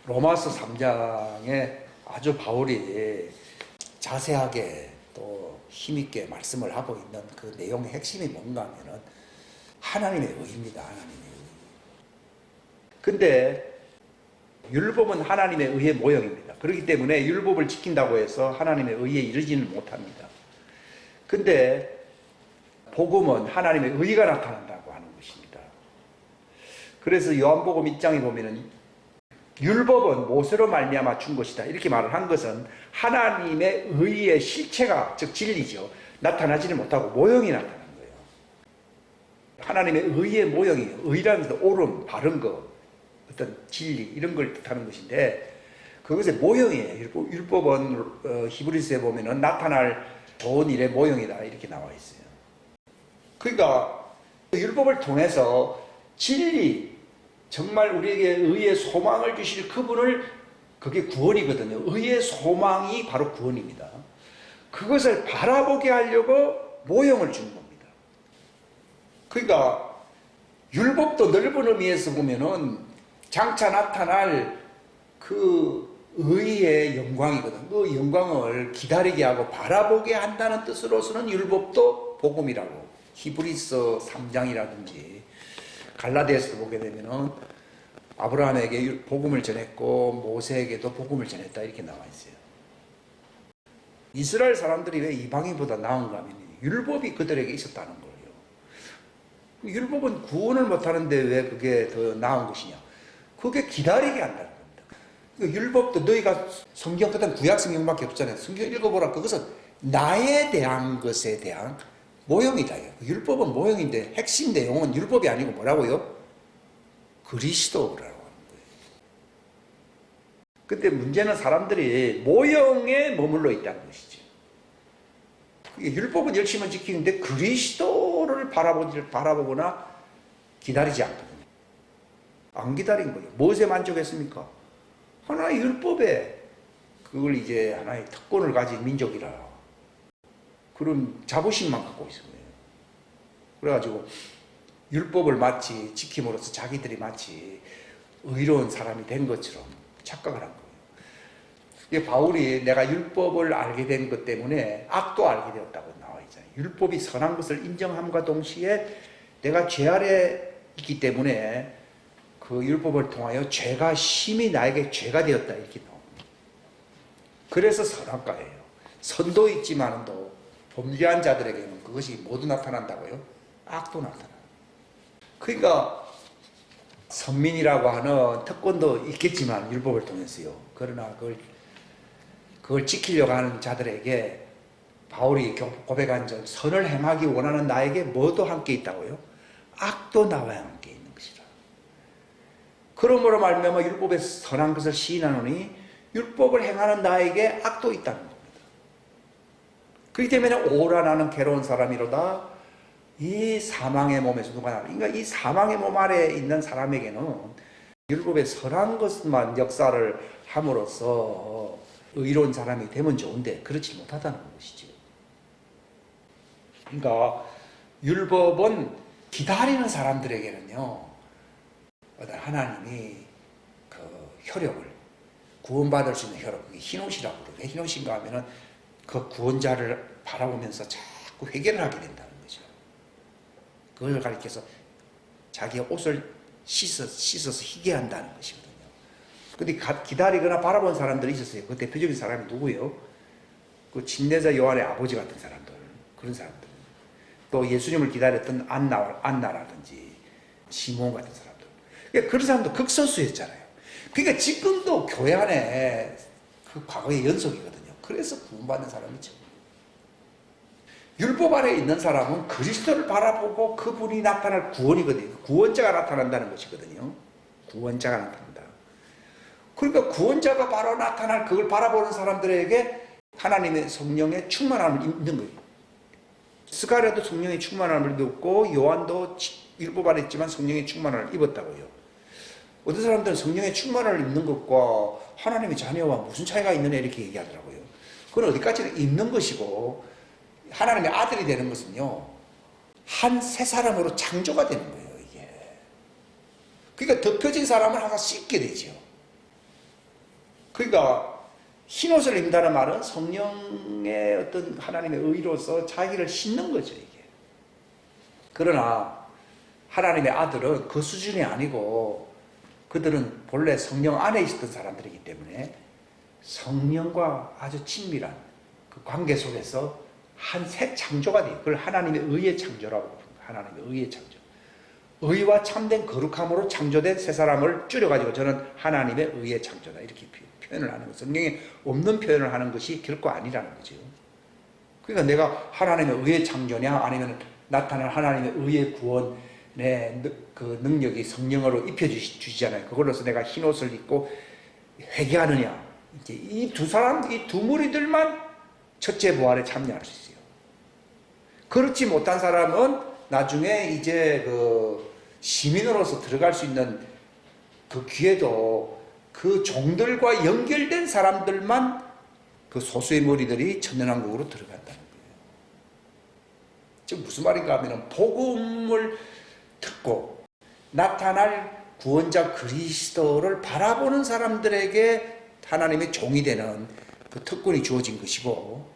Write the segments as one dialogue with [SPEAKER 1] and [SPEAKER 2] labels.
[SPEAKER 1] 로마서 3장에 아주 바울이 자세하게 또 힘있게 말씀을 하고 있는 그 내용의 핵심이 뭔가 하면은 하나님의 의입니다. 하나님의 의. 근데 율법은 하나님의 의의 모형입니다. 그렇기 때문에 율법을 지킨다고 해서 하나님의 의에 이르지는 못합니다. 근데 복음은 하나님의 의가 나타난다고 하는 것입니다. 그래서 요한복음 1장에 보면은 율법은 모세로 말미암아 준 것이다 이렇게 말을 한 것은 하나님의 의의 실체가 즉 진리죠. 나타나지는 못하고 모형이 나타난 거예요. 하나님의 의의 모형이에요. 의라는 것은 옳음, 바른 것, 어떤 진리 이런 걸 뜻하는 것인데 그것의 모형이에요. 율법은 히브리서에 보면은 나타날 좋은 일의 모형이다 이렇게 나와 있어요. 그러니까 율법을 통해서 진리 정말 우리에게 의의 소망을 주실 그분을 그게 구원이거든요. 의의 소망이 바로 구원입니다. 그것을 바라보게 하려고 모형을 주는 겁니다. 그러니까 율법도 넓은 의미에서 보면은 장차 나타날 그 의의 영광이거든. 그 영광을 기다리게 하고 바라보게 한다는 뜻으로서는 율법도 복음이라고 히브리서 3장이라든지 갈라디아서도 보게 되면은 아브라함에게 복음을 전했고 모세에게도 복음을 전했다 이렇게 나와 있어요. 이스라엘 사람들이 왜 이방인보다 나은가 하면 율법이 그들에게 있었다는 거예요. 율법은 구원을 못하는데 왜 그게 더 나은 것이냐? 그게 기다리게 한다는 겁니다. 율법도 너희가 성경 그다음 구약 성경밖에 없잖아요. 성경 읽어보라. 그것은 나에 대한 것에 대한 모형이다. 율법은 모형인데 핵심 내용은 율법이 아니고 뭐라고요? 그리스도라고 하는 거예요. 근데 문제는 사람들이 모형에 머물러 있다는 것이죠. 율법은 열심히 지키는데 그리스도를 바라보거나 기다리지 않거든요. 안 기다린 거예요. 무엇에 만족했습니까? 하나의 율법에 그걸 이제 하나의 특권을 가진 민족이라 그런 자부심만 갖고 있는 거예요. 그래가지고 율법을 마치 지킴으로써 자기들이 마치 의로운 사람이 된 것처럼 착각을 한 거예요. 바울이 내가 율법을 알게 된 것 때문에 악도 알게 되었다고 나와 있잖아요. 율법이 선한 것을 인정함과 동시에 내가 죄 아래 있기 때문에 그 율법을 통하여 죄가 심히 나에게 죄가 되었다 이렇게 나옵니다. 그래서 선악과예요. 선도 있지만도 범죄한 자들에게는 그것이 모두 나타난다고요? 악도 나타나요. 그러니까 선민이라고 하는 특권도 있겠지만 율법을 통해서요. 그러나 그걸 지키려고 하는 자들에게 바울이 고백한 점 선을 행하기 원하는 나에게 뭐도 함께 있다고요? 악도 나와 함께 있는 것이라. 그러므로 말미암아 율법에 선한 것을 시인하노니 율법을 행하는 나에게 악도 있다는 겁니다. 그렇기 때문에 오라 나는 괴로운 사람이로다. 이 사망의 몸에서 누가 나를. 그러니까 이 사망의 몸 아래에 있는 사람에게는 율법의 선한 것만 역사를 함으로써 의로운 사람이 되면 좋은데 그렇지 못하다는 것이죠. 그러니까 율법은 기다리는 사람들에게는요. 하나님이 그 혈육을 구원받을 수 있는 혈육, 그게 흰옷이라고 그래요. 왜 흰옷인가 하면은 그 구원자를 바라보면서 자꾸 회개를 하게 된다는 거죠. 그걸 가리켜서 자기의 옷을 씻어서 희게 한다는 것이거든요. 근데 기다리거나 바라본 사람들이 있었어요. 그 대표적인 사람이 누구예요? 그 침례자 요한의 아버지 같은 사람들, 그런 사람들. 또 예수님을 기다렸던 안나라든지 시몬 같은 사람들. 그러니까 그런 사람도 극소수였잖아요. 그러니까 지금도 교회 안에 그 과거의 연속이거든요. 그래서 구원받는 사람이죠. 율법 아래 있는 사람은 그리스도를 바라보고 그분이 나타날 구원이거든요. 구원자가 나타난다는 것이거든요. 구원자가 나타난다. 그러니까 구원자가 바로 나타날 그걸 바라보는 사람들에게 하나님의 성령의 충만함을 입는 거예요. 스가랴도 성령의 충만함을 입었고 요한도 율법 아래 있지만 성령의 충만함을 입었다고요. 어떤 사람들은 성령의 충만함을 입는 것과 하나님의 자녀와 무슨 차이가 있느냐 이렇게 얘기하더라고요. 그건 어디까지나 입는 것이고 하나님의 아들이 되는 것은요. 한 새 사람으로 창조가 되는 거예요. 이게. 그러니까 덮여진 사람을 항상 씻게 되죠. 그러니까 흰옷을 입는다는 말은 성령의 어떤 하나님의 의로서 자기를 씻는 거죠, 이게. 그러나 하나님의 아들은 그 수준이 아니고 그들은 본래 성령 안에 있었던 사람들이기 때문에 성령과 아주 친밀한 그 관계 속에서 한 새 창조가 돼요. 그걸 하나님의 의의 창조라고 부릅니다. 하나님의 의의 창조. 의와 참된 거룩함으로 창조된 새 사람을 줄여가지고 저는 하나님의 의의 창조다 이렇게 표현을 하는 거예요. 성경에 없는 표현을 하는 것이 결코 아니라는 거죠. 그러니까 내가 하나님의 의의 창조냐 아니면 나타난 하나님의 의의 구원의 그 능력이 성령으로 입혀주시잖아요. 그걸로서 내가 흰옷을 입고 회개하느냐. 이제 이 두 사람, 이 두 무리들만 첫째 부활에 참여할 수 있어요. 그렇지 못한 사람은 나중에 이제 그 시민으로서 들어갈 수 있는 그 기회도 그 종들과 연결된 사람들만 그 소수의 무리들이 천년왕국으로 들어간다는 거예요. 즉 무슨 말인가 하면 복음을 듣고 나타날 구원자 그리스도를 바라보는 사람들에게 하나님의 종이 되는 그 특권이 주어진 것이고,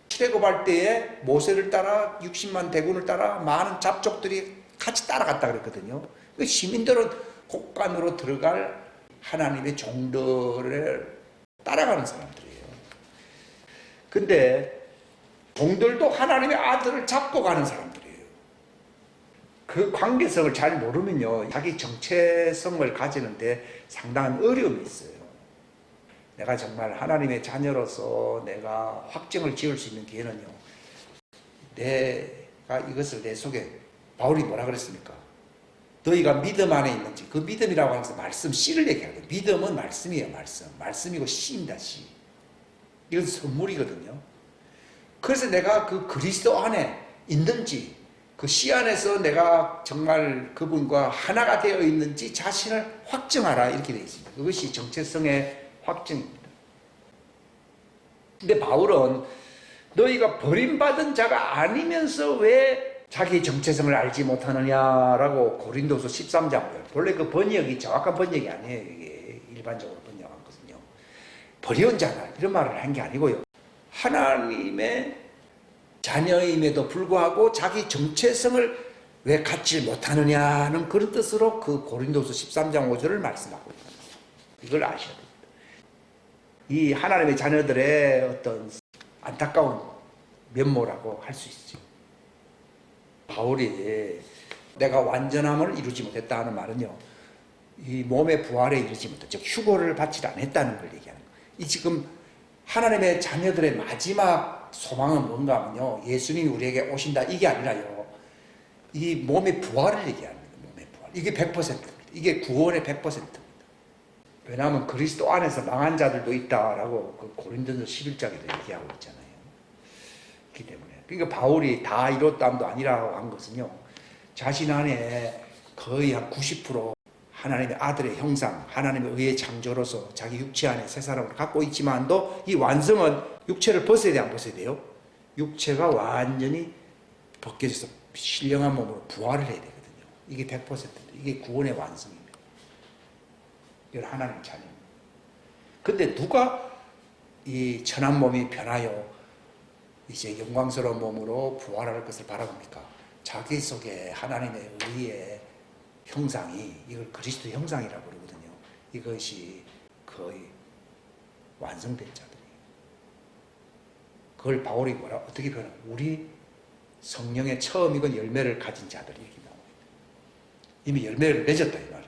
[SPEAKER 1] 출애굽할 때에 모세를 따라 60만 대군을 따라 많은 잡족들이 같이 따라갔다 그랬거든요. 그 시민들은 곡간으로 들어갈 하나님의 종들을 따라가는 사람들이에요. 근데 종들도 하나님의 아들을 잡고 가는 사람들이에요. 그 관계성을 잘 모르면요, 자기 정체성을 가지는데 상당한 어려움이 있어요. 내가 정말 하나님의 자녀로서 내가 확정을 지을 수 있는 기회는요, 내가 이것을 내 속에, 바울이 뭐라 그랬습니까? 너희가 믿음 안에 있는지, 그 믿음이라고 하는 것은 말씀, 씨를 얘기하거든요. 믿음은 말씀이에요, 말씀. 말씀이고 씨입니다, 씨. 이건 선물이거든요. 그래서 내가 그 그리스도 안에 있는지, 그 씨 안에서 내가 정말 그분과 하나가 되어 있는지 자신을 확정하라, 이렇게 되어 있습니다. 그것이 정체성의 확증입니다. 근데 바울은 너희가 버림받은 자가 아니면서 왜 자기 정체성을 알지 못하느냐라고 고린도서 13장, 본래 그 번역이 정확한 번역이 아니에요. 이게 일반적으로 번역한 것은요. 버려온 자다 이런 말을 한 게 아니고요. 하나님의 자녀임에도 불구하고 자기 정체성을 왜 갖지 못하느냐는 그런 뜻으로 그 고린도서 13장 5절을 말씀하고 있습니다. 이걸 아셔야 됩니다. 이 하나님의 자녀들의 어떤 안타까운 면모라고 할 수 있죠. 바울이 내가 완전함을 이루지 못했다 하는 말은요, 이 몸의 부활에 이르지 못했다, 즉 휴거를 받지 않았다는 걸 얘기하는 거예요. 이 지금 하나님의 자녀들의 마지막 소망은 뭔가 하면요, 예수님이 우리에게 오신다 이게 아니라요, 이 몸의 부활을 얘기하는 거예요. 몸의 부활. 이게 100%입니다. 이게 구원의 100%입니다. 왜냐하면 그리스도 안에서 망한 자들도 있다라고 그 고린도서 11장에도 얘기하고 있잖아요. 그렇기 때문에. 그러니까 바울이 다 이뤘다함도 아니라고 한 것은요, 자신 안에 거의 한 90% 하나님의 아들의 형상, 하나님의 의의 창조로서 자기 육체 안에 새 사람을 갖고 있지만도 이 완성은 육체를 벗어야 돼, 안 벗어야 돼요? 육체가 완전히 벗겨져서 신령한 몸으로 부활을 해야 되거든요. 이게 100%입니다. 이게 구원의 완성입니다. 이건 하나님 자녀입니다. 근데 누가 이 천한 몸이 변하여 이제 영광스러운 몸으로 부활할 것을 바라봅니까? 자기 속에 하나님의 의의 형상이, 이걸 그리스도 형상이라고 그러거든요. 이것이 거의 완성된 자들이에요. 그걸 바울이 어떻게 표현하냐? 우리 성령의 처음 익은 열매를 가진 자들이 이렇게 나옵니다. 이미 열매를 맺었다 이 말이에요.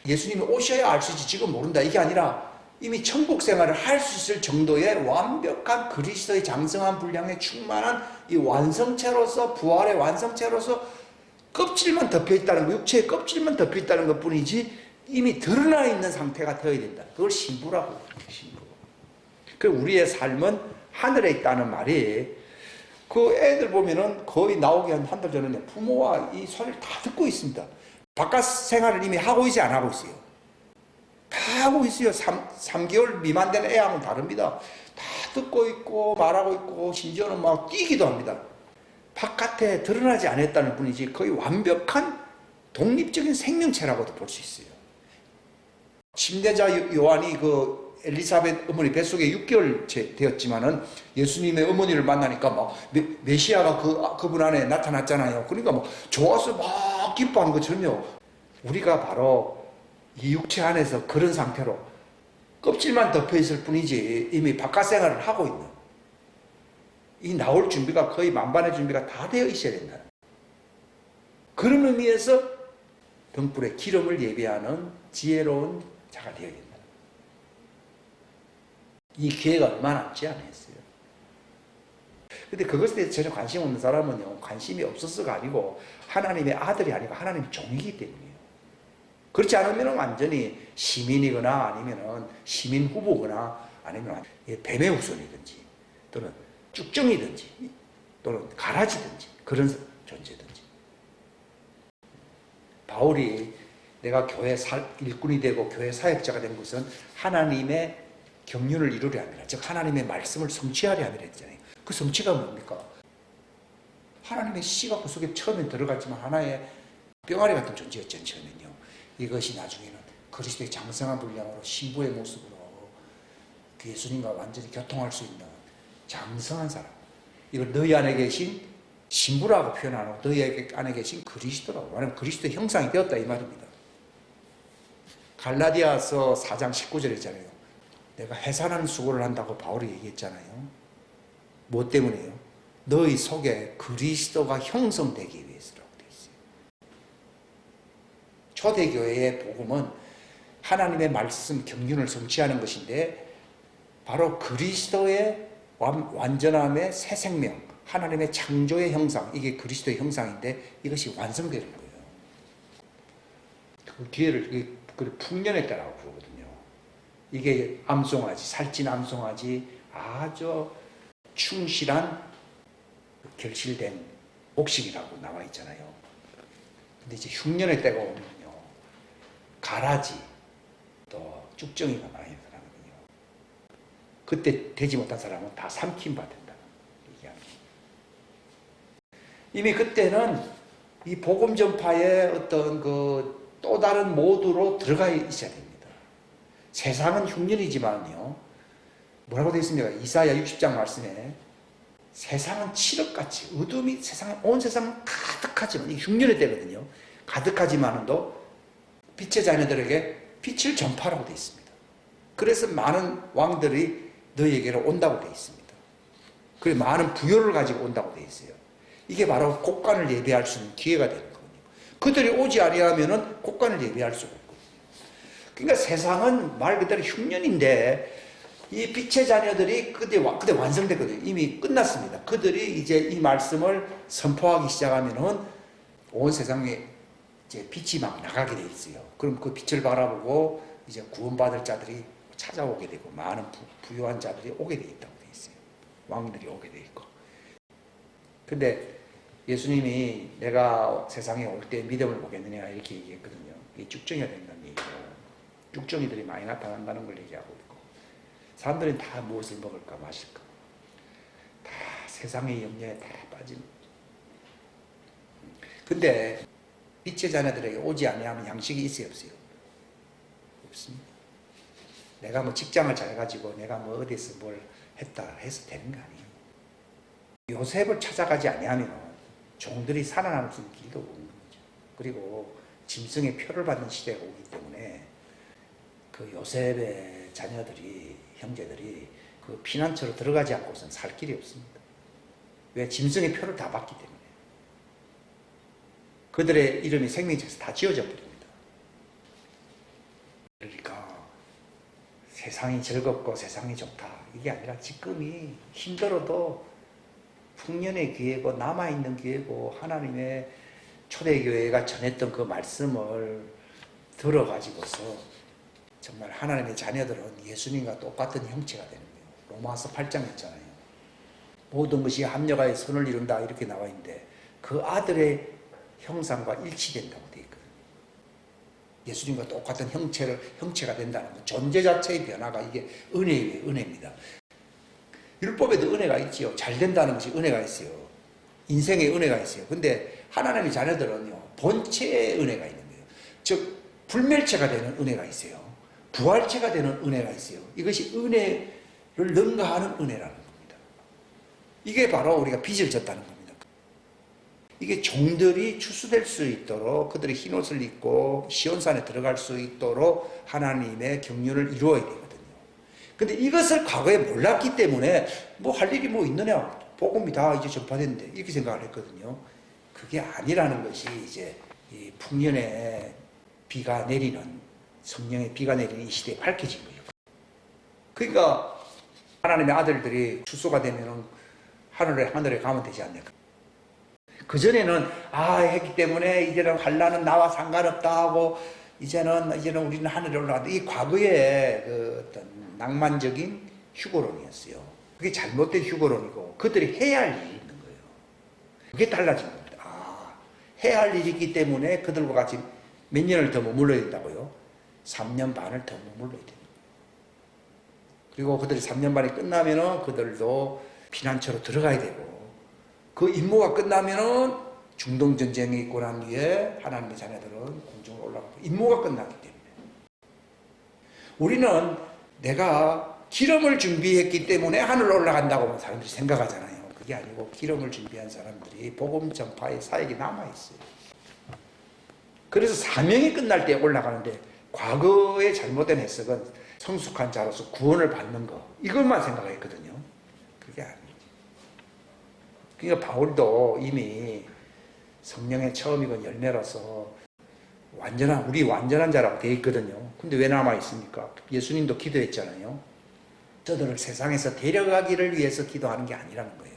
[SPEAKER 1] 예수님이 오셔야 알 수 있지 지금 모른다 이게 아니라 이미 천국 생활을 할 수 있을 정도의 완벽한 그리스도의 장성한 분량에 충만한 이 완성체로서, 부활의 완성체로서 껍질만 덮여있다는 거, 육체의 껍질만 덮여있다는 것 뿐이지 이미 드러나 있는 상태가 되어야 된다. 그걸 신부라고 해요. 신부. 그 우리의 삶은 하늘에 있다는 말이, 그 애들 보면은 거의 나오기 한 달 전에 부모와 이 소리를 다 듣고 있습니다. 바깥 생활을 이미 하고 있지 안 하고 있어요. 다 하고 있어요. 3개월 미만 된 애하고는 다릅니다. 다 듣고 있고 말하고 있고 심지어는 막 뛰기도 합니다. 바깥에 드러나지 않았다는 뿐이지 거의 완벽한 독립적인 생명체라고도 볼 수 있어요. 침례자 요한이 그 엘리사벳 어머니 뱃속에 6개월 되었지만은 예수님의 어머니를 만나니까 막 메시아가 그분 안에 나타났잖아요. 그러니까 막 좋아서 막 기뻐한 것처럼요. 우리가 바로 이 육체 안에서 그런 상태로 껍질만 덮여 있을 뿐이지 이미 바깥 생활을 하고 있는, 이 나올 준비가 거의 만반의 준비가 다 되어 있어야 된다는, 그런 의미에서 등불에 기름을 예비하는 지혜로운 자가 되어야 된다. 이 기회가 얼마 남지 않았어요. 근데 그것에 대해서 전혀 관심 없는 사람은요, 관심이 없어서가 아니고 하나님의 아들이 아니고 하나님의 종이기 때문이에요. 그렇지 않으면 완전히 시민이거나 아니면 시민 후보거나 아니면 뱀의 후손이든지 또는 쭉정이든지 또는 가라지든지 그런 존재든지. 바울이 내가 교회 일꾼이 되고 교회 사역자가 된 것은 하나님의 경륜을 이루려 함이라, 즉 하나님의 말씀을 성취하려 함이라 했잖아요. 그 성취가 뭡니까? 하나님의 씨가 그 속에 처음에 들어갔지만 하나의 뿅아리 같은 존재였죠. 처음엔요. 이것이 나중에는 그리스도의 장성한 분량으로 신부의 모습으로 예수님과 완전히 교통할 수 있는 장성한 사람, 이걸 너희 안에 계신 신부라고 표현하고 너희 안에 계신 그리스도라고, 왜냐하면 그리스도의 형상이 되었다 이 말입니다. 갈라디아서 4장 19절에 있잖아요. 내가 해산하는 수고를 한다고 바울이 얘기했잖아요. 뭐 때문에요? 너희 속에 그리스도가 형성되기 위해서라고 되어 있어요. 초대교회의 복음은 하나님의 말씀 경륜을 성취하는 것인데, 바로 그리스도의 완전함의 새 생명, 하나님의 창조의 형상, 이게 그리스도의 형상인데 이것이 완성되는 거예요. 그 기회를 풍년의 때라고 부르거든요. 이게 암송아지, 살찐 암송아지, 아주 충실한 결실된 옥식이라고 나와 있잖아요. 근데 이제 흉년의 때가 오면요, 가라지 또 쭉정이가 많이 나타나거든요. 그때 되지 못한 사람은 다 삼킴 받는다 얘기합니다. 이미 그때는 이 복음 전파의 어떤 그 또 다른 모드로 들어가 있어야 됩니다. 세상은 흉년이지만요, 뭐라고 되어 있습니까? 이사야 60장 말씀에 세상은 칠흑같이, 어둠이 온 세상은 가득하지만, 이게 흉년의 때거든요. 가득하지만도 빛의 자녀들에게 빛을 전파라고 되어 있습니다. 그래서 많은 왕들이 너희에게로 온다고 되어 있습니다. 그리고 많은 부여를 가지고 온다고 되어 있어요. 이게 바로 곡간을 예배할 수 있는 기회가 되는 거거든요. 그들이 오지 아니하면은 곡간을 예배할 수가 없거든요. 그러니까 세상은 말 그대로 흉년인데 이 빛의 자녀들이 그때 완성됐거든요. 이미 끝났습니다. 그들이 이제 이 말씀을 선포하기 시작하면은 온 세상에 이제 빛이 막 나가게 돼 있어요. 그럼 그 빛을 바라보고 이제 구원받을 자들이 찾아오게 되고 많은 부유한 자들이 오게 돼 있다고 돼 있어요. 왕들이 오게 돼 있고. 근데 예수님이 내가 세상에 올 때 믿음을 보겠느냐 이렇게 얘기했거든요. 이게 쭉정이가 된다는 얘기고, 쭉정이들이 많이 나타난다는 걸 얘기하고 있고, 사람들은 다 무엇을 먹을까 마실까, 다 세상의 염려에 다 빠진. 근데 빛의 자녀들에게 오지 아니하면 양식이 있어요 없어요? 없습니다. 내가 뭐 직장을 잘가지고 내가 뭐 어디서 뭘 했다 해서 되는 거 아니에요. 요셉을 찾아가지 아니하면 종들이 살아남을 수 있는 길도 없는 거죠. 그리고 짐승의 표를 받는 시대가 오기 때문에 그 요셉의 자녀들이, 형제들이 그 피난처로 들어가지 않고서는 살 길이 없습니다. 왜? 짐승의 표를 다 받기 때문에. 그들의 이름이 생명책에서 다 지워져 버립니다. 그러니까 세상이 즐겁고 세상이 좋다 이게 아니라 지금이 힘들어도 풍년의 기회고 남아있는 기회고, 하나님의 초대교회가 전했던 그 말씀을 들어가지고서 정말 하나님의 자녀들은 예수님과 똑같은 형체가 되는 거예요. 로마서 8장 있잖아요. 모든 것이 합력하여 선을 이룬다 이렇게 나와 있는데 그 아들의 형상과 일치된다고 되어 있거든요. 예수님과 똑같은 형체가 된다는 것, 존재 자체의 변화가 이게 은혜입니다. 율법에도 은혜가 있지요. 잘 된다는 것이 은혜가 있어요. 인생에 은혜가 있어요. 근데 하나님의 자녀들은요, 본체의 은혜가 있는 거예요. 즉 불멸체가 되는 은혜가 있어요. 부활체가 되는 은혜가 있어요. 이것이 은혜를 능가하는 은혜라는 겁니다. 이게 바로 우리가 빚을 졌다는 겁니다. 이게 종들이 추수될 수 있도록 그들이 흰옷을 입고 시온산에 들어갈 수 있도록 하나님의 경륜을 이루어야 되거든요. 근데 이것을 과거에 몰랐기 때문에 뭐 할 일이 뭐 있느냐, 복음이 다 이제 전파됐는데 이렇게 생각을 했거든요. 그게 아니라는 것이 이제 이 풍년에 비가 내리는, 성령의 비가 내리는 이 시대에 밝혀진 거예요. 그러니까 하나님의 아들들이 추수가 되면 하늘에 가면 되지 않을까. 그전에는 했기 때문에 이제는 환난은 나와 상관없다 하고 이제는 우리는 하늘에 올라간다. 이 과거의 그 어떤 낭만적인 휴거론이었어요. 그게 잘못된 휴거론이고 그들이 해야 할 일이 있는 거예요. 그게 달라진 겁니다. 해야 할 일이 있기 때문에 그들과 같이 몇 년을 더 머물러야 된다고요? 3년 반을 더 머물러야 됩니다. 그리고 그들이 3년 반이 끝나면은 그들도 피난처로 들어가야 되고 그 임무가 끝나면은 중동전쟁이 있고 난 뒤에 하나님의 자녀들은 공중으로 올라가고 임무가 끝나기 때문에 우리는 내가 기름을 준비했기 때문에 하늘로 올라간다고 사람들이 생각하잖아요. 그게 아니고 기름을 준비한 사람들이 복음 전파의 사역이 남아있어요. 그래서 사명이 끝날 때 올라가는데 과거의 잘못된 해석은 성숙한 자로서 구원을 받는 거 이것만 생각했거든요. 그게 아니에요. 그러니까 바울도 이미 성령의 처음이건 열매로서 우리 완전한 자라고 되어 있거든요. 근데 왜 남아 있습니까? 예수님도 기도했잖아요. 저들을 세상에서 데려가기를 위해서 기도하는 게 아니라는 거예요.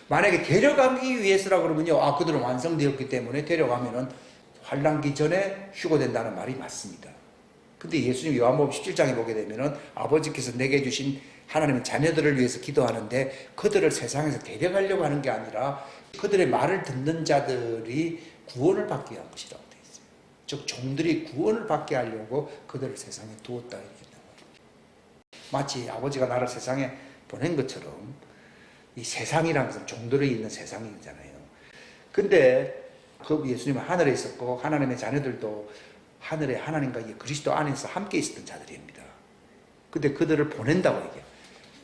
[SPEAKER 1] 만약에 데려가기 위해서라 그러면요, 그들은 완성되었기 때문에 데려가면은 환난기 전에 휴거된다는 말이 맞습니다. 근데 예수님 요한복음 17장에 보게 되면은 아버지께서 내게 주신 하나님의 자녀들을 위해서 기도하는데 그들을 세상에서 데려가려고 하는 게 아니라 그들의 말을 듣는 자들이 구원을 받게 한 것이라고 되어 있어요. 즉 종들이 구원을 받게 하려고 그들을 세상에 두었다 이렇게 나와요. 마치 아버지가 나를 세상에 보낸 것처럼 이 세상이라는 것은 종들이 있는 세상이잖아요. 근데 그 예수님은 하늘에 있었고 하나님의 자녀들도 하늘에 하나님과 그리스도 안에서 함께 있었던 자들입니다. 근데 그들을 보낸다고 얘기해요.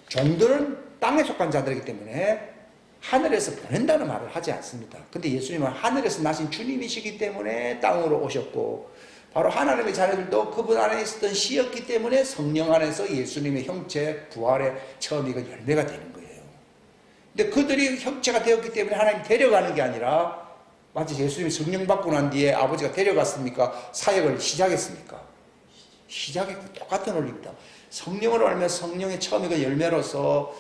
[SPEAKER 1] 종들은 땅에 속한 자들이기 때문에 하늘에서 보낸다는 말을 하지 않습니다. 근데 예수님은 하늘에서 나신 주님이시기 때문에 땅으로 오셨고 바로 하나님의 자녀들도 그분 안에 있었던 씨였기 때문에 성령 안에서 예수님의 형체 부활의 처음이고 열매가 되는 거예요. 근데 그들이 형체가 되었기 때문에 하나님 데려가는 게 아니라 마치 예수님이 성령 받고 난 뒤에 아버지가 데려갔습니까? 사역을 시작했습니까? 시작했고 똑같은 원리입니다. 성령을 알면서 성령의 처음이고 열매로서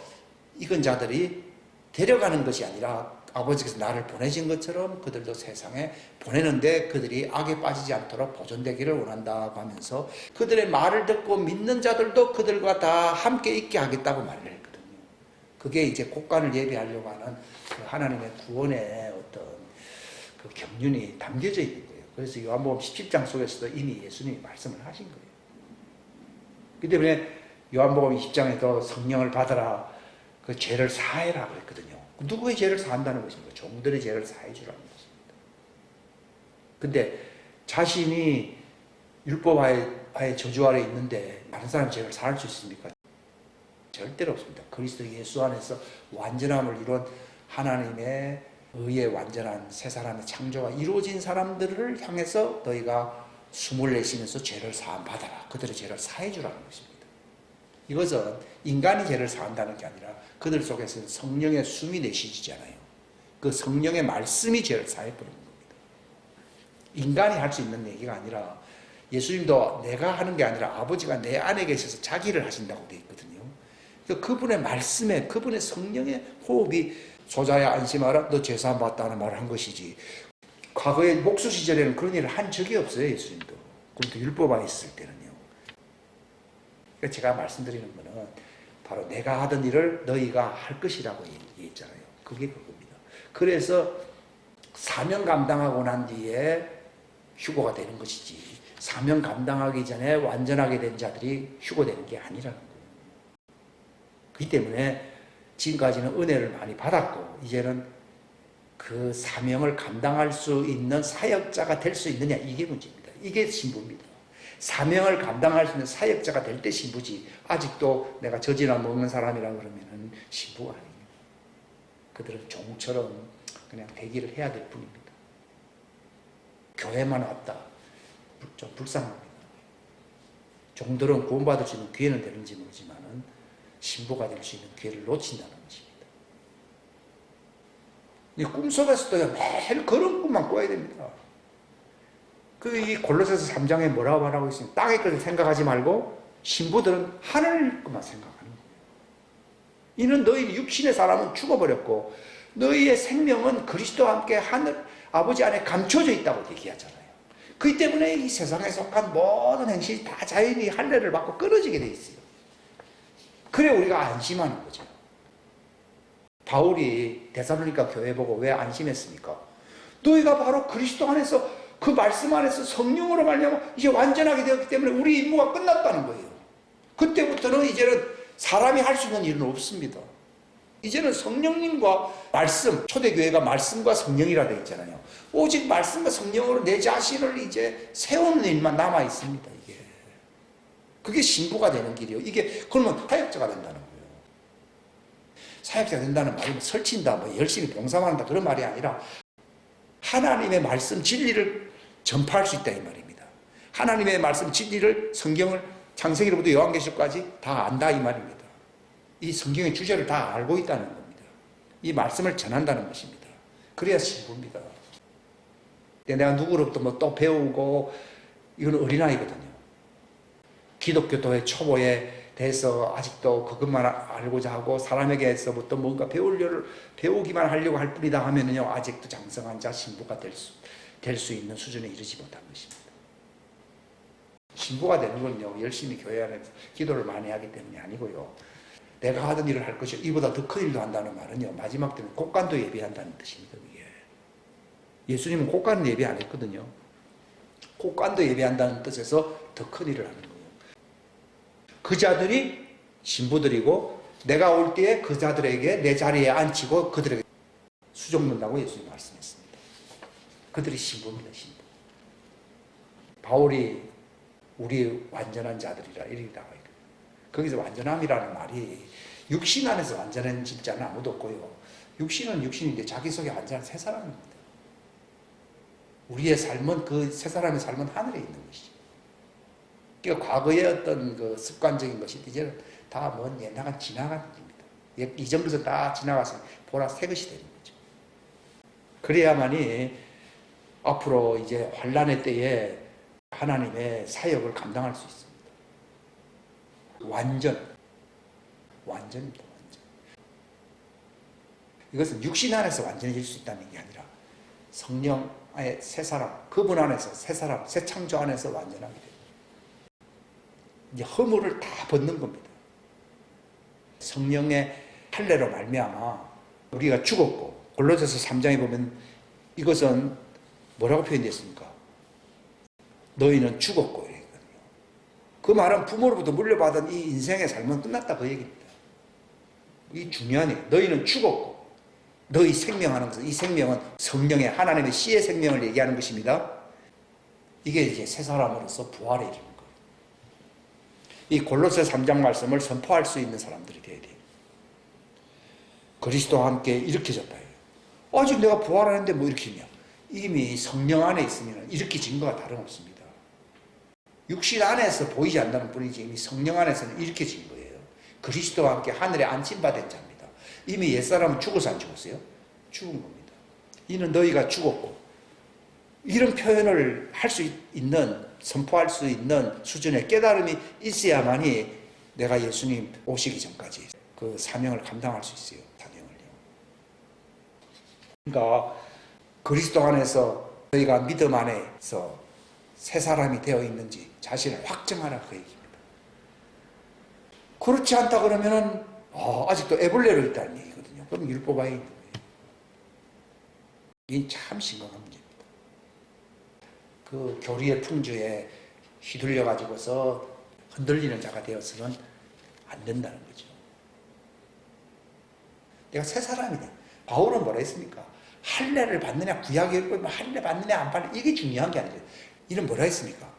[SPEAKER 1] 익은 자들이 데려가는 것이 아니라 아버지께서 나를 보내신 것처럼 그들도 세상에 보내는데 그들이 악에 빠지지 않도록 보존되기를 원한다고 하면서 그들의 말을 듣고 믿는 자들도 그들과 다 함께 있게 하겠다고 말을 했거든요. 그게 이제 국간을 예비하려고 하는 그 하나님의 구원의 어떤 그 경륜이 담겨져 있는 거예요. 그래서 요한복음 17장 속에서도 이미 예수님이 말씀을 하신 거예요. 그 때문에 요한복음 20장에도 성령을 받아라, 그 죄를 사해라 그랬거든요. 누구의 죄를 사한다는 것입니까? 종들의 죄를 사해 주라는 것입니다. 근데 자신이 율법하의 저주 아래 있는데 다른 사람 죄를 사할 수 있습니까? 절대로 없습니다. 그리스도 예수 안에서 완전함을 이룬 하나님의 의의 완전한 새 사람의 창조가 이루어진 사람들을 향해서 너희가 숨을 내쉬면서 죄를 사함 받아라. 그들의 죄를 사해 주라는 것입니다. 이것은 인간이 죄를 사한다는 게 아니라 그들 속에서는 성령의 숨이 내쉬지잖아요. 그 성령의 말씀이 죄를 사해버리는 겁니다. 인간이 할 수 있는 얘기가 아니라 예수님도 내가 하는 게 아니라 아버지가 내 안에 계셔서 자기를 하신다고 되어 있거든요. 그러니까 그분의 말씀에 그분의 성령의 호흡이 소자야 안심하라 너 죄사함 받다는 말을 한 것이지 과거에 목수 시절에는 그런 일을 한 적이 없어요. 예수님도. 그것도 율법안에 있을 때는요. 그러니까 제가 말씀드리는 것은 바로 내가 하던 일을 너희가 할 것이라고 얘기했잖아요. 그게 그겁니다. 그래서 사명 감당하고 난 뒤에 휴거가 되는 것이지 사명 감당하기 전에 완전하게 된 자들이 휴거되는 게 아니라는 거예요. 그렇기 때문에 지금까지는 은혜를 많이 받았고 이제는 그 사명을 감당할 수 있는 사역자가 될 수 있느냐 이게 문제입니다. 이게 신부입니다. 사명을 감당할 수 있는 사역자가 될 때 신부지, 아직도 내가 젖이나 먹는 사람이라 그러면은 신부가 아닙니다. 그들은 종처럼 그냥 대기를 해야 될 뿐입니다. 교회만 왔다, 좀 불쌍합니다. 종들은 구원받을 수 있는 기회는 되는지 모르지만은 신부가 될 수 있는 기회를 놓친다는 것입니다. 이 꿈속에서도 매일 그런 꿈만 꿔야 됩니다. 이 골로새서 3장에 뭐라고 말하고 있습니까? 땅의 것을 생각하지 말고 신부들은 하늘 것만 생각하는 거예요. 이는 너희 육신의 사람은 죽어버렸고 너희의 생명은 그리스도와 함께 하늘 아버지 안에 감춰져 있다고 얘기하잖아요. 그렇기 때문에 이 세상에 속한 모든 행실이 다 자연히 할례를 받고 끊어지게 돼 있어요. 그래 우리가 안심하는 거죠. 바울이 데살로니가 교회 보고 왜 안심했습니까? 너희가 바로 그리스도 안에서 그 말씀 안에서 성령으로 말미암아 이제 완전하게 되었기 때문에 우리 임무가 끝났다는 거예요. 그때부터는 이제는 사람이 할 수 있는 일은 없습니다. 이제는 성령님과 말씀, 초대교회가 말씀과 성령이라 되어 있잖아요. 오직 말씀과 성령으로 내 자신을 이제 세우는 일만 남아 있습니다. 이게 그게 신부가 되는 길이에요. 이게 그러면 사역자가 된다는 거예요. 사역자가 된다는 말이 설친다, 열심히 봉사만 한다 그런 말이 아니라 하나님의 말씀 진리를 전파할 수 있다 이 말입니다. 하나님의 말씀 진리를 성경을 창세기로부터 요한계시록까지 다 안다 이 말입니다. 이 성경의 주제를 다 알고 있다는 겁니다. 이 말씀을 전한다는 것입니다. 그래야 신부입니다. 내가 누구로부터 또 배우고 이건 어린아이거든요. 기독교도의 초보에 대해서 아직도 그것만 알고자 하고 사람에게서부터 뭔가 배우기만 하려고 할 뿐이다 하면은요, 아직도 장성한 자 신부가 될 수 있는 수준에 이르지 못한 것입니다. 신부가 되는 건요, 열심히 교회 안에서 기도를 많이 하기 때문이 아니고요, 내가 하던 일을 할 것이요 이보다 더 큰 일도 한다는 말은요, 마지막 때는 곡간도 예비한다는 뜻입니다. 이게 예수님은 곡간은 예비 안 했거든요. 곡간도 예비한다는 뜻에서 더 큰 일을 하는 거예요. 그 자들이 신부들이고 내가 올 때에 그 자들에게 내 자리에 앉히고 그들에게 수종 넣는다고 예수님이 말씀했습니다. 그들이 신부입니다. 신부. 바울이 우리 완전한 자들이라 이렇게 나와 있거든요. 거기서 완전함이라는 말이 육신 안에서 완전한 진짜는 아무도 없고요, 육신은 육신인데 자기 속에 완전한 새 사람입니다. 우리의 삶은, 그 새 사람의 삶은 하늘에 있는 것이죠. 그러니까 과거의 어떤 그 습관적인 것이 이제는 다 먼 옛날간 지나간 일입니다. 이전 것은 다 지나가서 보라 새 것이 되는 거죠. 그래야만이 앞으로 이제 환란의 때에 하나님의 사역을 감당할 수 있습니다. 완전입니다. 완전. 이것은 육신 안에서 완전해질 수 있다는 게 아니라 성령의 새 사람, 그분 안에서 새 사람, 새 창조 안에서 완전하게 됩니다. 이제 허물을 다 벗는 겁니다. 성령의 할례로 말미암아 우리가 죽었고, 골로새서 3장에 보면 이것은 뭐라고 표현됐습니까? 너희는 죽었고 이랬거든요. 그 말은 부모로부터 물려받은 이 인생의 삶은 끝났다 그 얘기입니다. 이 중요한 일. 너희는 죽었고, 너희 생명하는 것은, 이 생명은 성령의 하나님의 씨의 생명을 얘기하는 것입니다. 이게 이제 새 사람으로서 부활에 이르는 거예요. 이 골로새 3장 말씀을 선포할 수 있는 사람들이 되어야 돼요. 그리스도와 함께 일으켜졌다. 아직 내가 부활하는데 뭐 일으키냐? 이미 성령 안에 있으면 일으켜진 거와 다름없습니다. 육신 안에서 보이지 않는 뿐이지 이미 성령 안에서는 일으켜진 거예요. 그리스도와 함께 하늘에 안침받은 자입니다. 이미 옛사람은 죽어서 안 죽었어요? 죽은 겁니다. 이는 너희가 죽었고, 이런 표현을 할 수 있는, 선포할 수 있는 수준의 깨달음이 있어야만이 내가 예수님 오시기 전까지 그 사명을 감당할 수 있어요. 사명을요. 그러니까 그리스도 안에서 너희가 믿음 안에서 새 사람이 되어 있는지 자신을 확정하라 그 얘기입니다. 그렇지 않다 그러면은 아직도 애벌레로 있다는 얘기거든요. 그럼 율법아에 있는 거예요. 이게 참 심각한 문제입니다. 그 교리의 풍조에 휘둘려 가지고서 흔들리는 자가 되어서는 안 된다는 거죠. 내가 새 사람이네. 바울은 뭐라 했습니까? 할례를 받느냐, 구약의 율법을 할례 받느냐 안 받느냐, 이게 중요한 게 아니에요. 이는 뭐라 했습니까?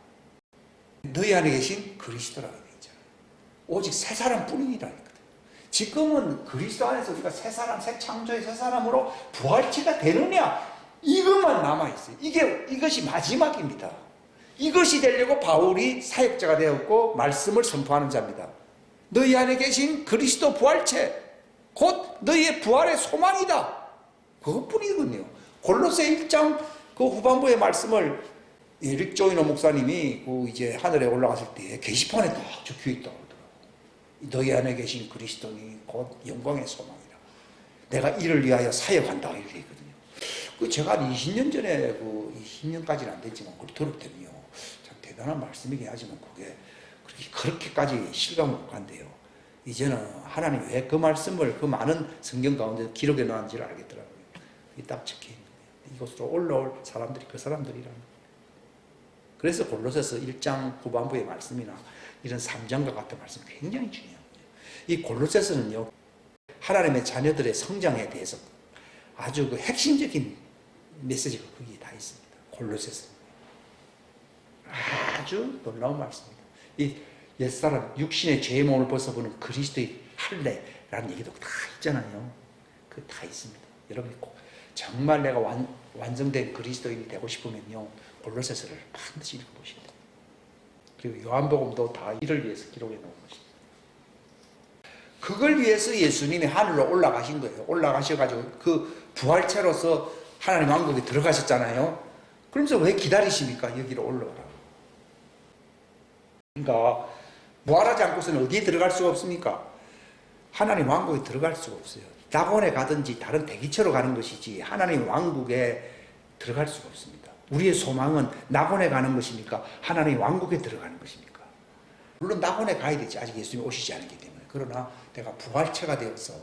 [SPEAKER 1] 너희 안에 계신 그리스도라고 되어 있잖아요. 오직 새 사람뿐이니라 했거든. 지금은 그리스도 안에서 우리가 새 사람, 새 창조의 새 사람으로 부활체가 되느냐, 이것만 남아있어요. 이것이 마지막입니다. 이것이 되려고 바울이 사역자가 되었고 말씀을 선포하는 자입니다. 너희 안에 계신 그리스도 부활체, 곧 너희의 부활의 소망이다. 그것뿐이거든요. 골로새 1장 그 후반부의 말씀을 릭 조이너 목사님이 이제 하늘에 올라갔을 때 게시판에 딱 적혀 있다고 하더라고요. 너희 안에 계신 그리스도니 곧 영광의 소망이라. 내가 이를 위하여 사역한다 이렇게 있거든요. 제가 한 20년 전에 20년까지는 안 됐지만 그걸 들었더니요, 참 대단한 말씀이긴 하지만 그게 그렇게까지 실감을 못 간대요. 이제는 하나님 왜 그 말씀을 그 많은 성경 가운데 기록해 놨는지를 알겠더라고요. 이게 딱 적혀 있는 거예요. 이곳으로 올라올 사람들이 그 사람들이라는 거예요. 그래서 골로새서 1장 후반부의 말씀이나 이런 3장과 같은 말씀 굉장히 중요한 거예요. 이 골로새서는요, 하나님의 자녀들의 성장에 대해서 아주 그 핵심적인 메시지가 거기에 다 있습니다. 골로새서. 아주 놀라운 말씀입니다. 이 옛사람, 육신의 죄의 몸을 벗어보는 그리스도의 할례라는 얘기도 다 있잖아요. 그 다 있습니다. 여러분이 꼭 정말 내가 완성된 그리스도인이 되고 싶으면요, 골로새서를 반드시 읽어보셔야 돼요. 그리고 요한복음도 다 이를 위해서 기록해 놓은 것입니다. 그걸 위해서 예수님이 하늘로 올라가신 거예요. 올라가셔가지고 그 부활체로서 하나님 왕국에 들어가셨잖아요. 그러면서 왜 기다리십니까? 여기로 올라오라고. 그러니까 부활하지 않고서는 어디에 들어갈 수가 없습니까? 하나님 왕국에 들어갈 수가 없어요. 낙원에 가든지 다른 대기처로 가는 것이지 하나님 왕국에 들어갈 수가 없습니다. 우리의 소망은 낙원에 가는 것입니까? 하나님 왕국에 들어가는 것입니까? 물론 낙원에 가야 되지, 아직 예수님이 오시지 않았기 때문에. 그러나 내가 부활체가 되어서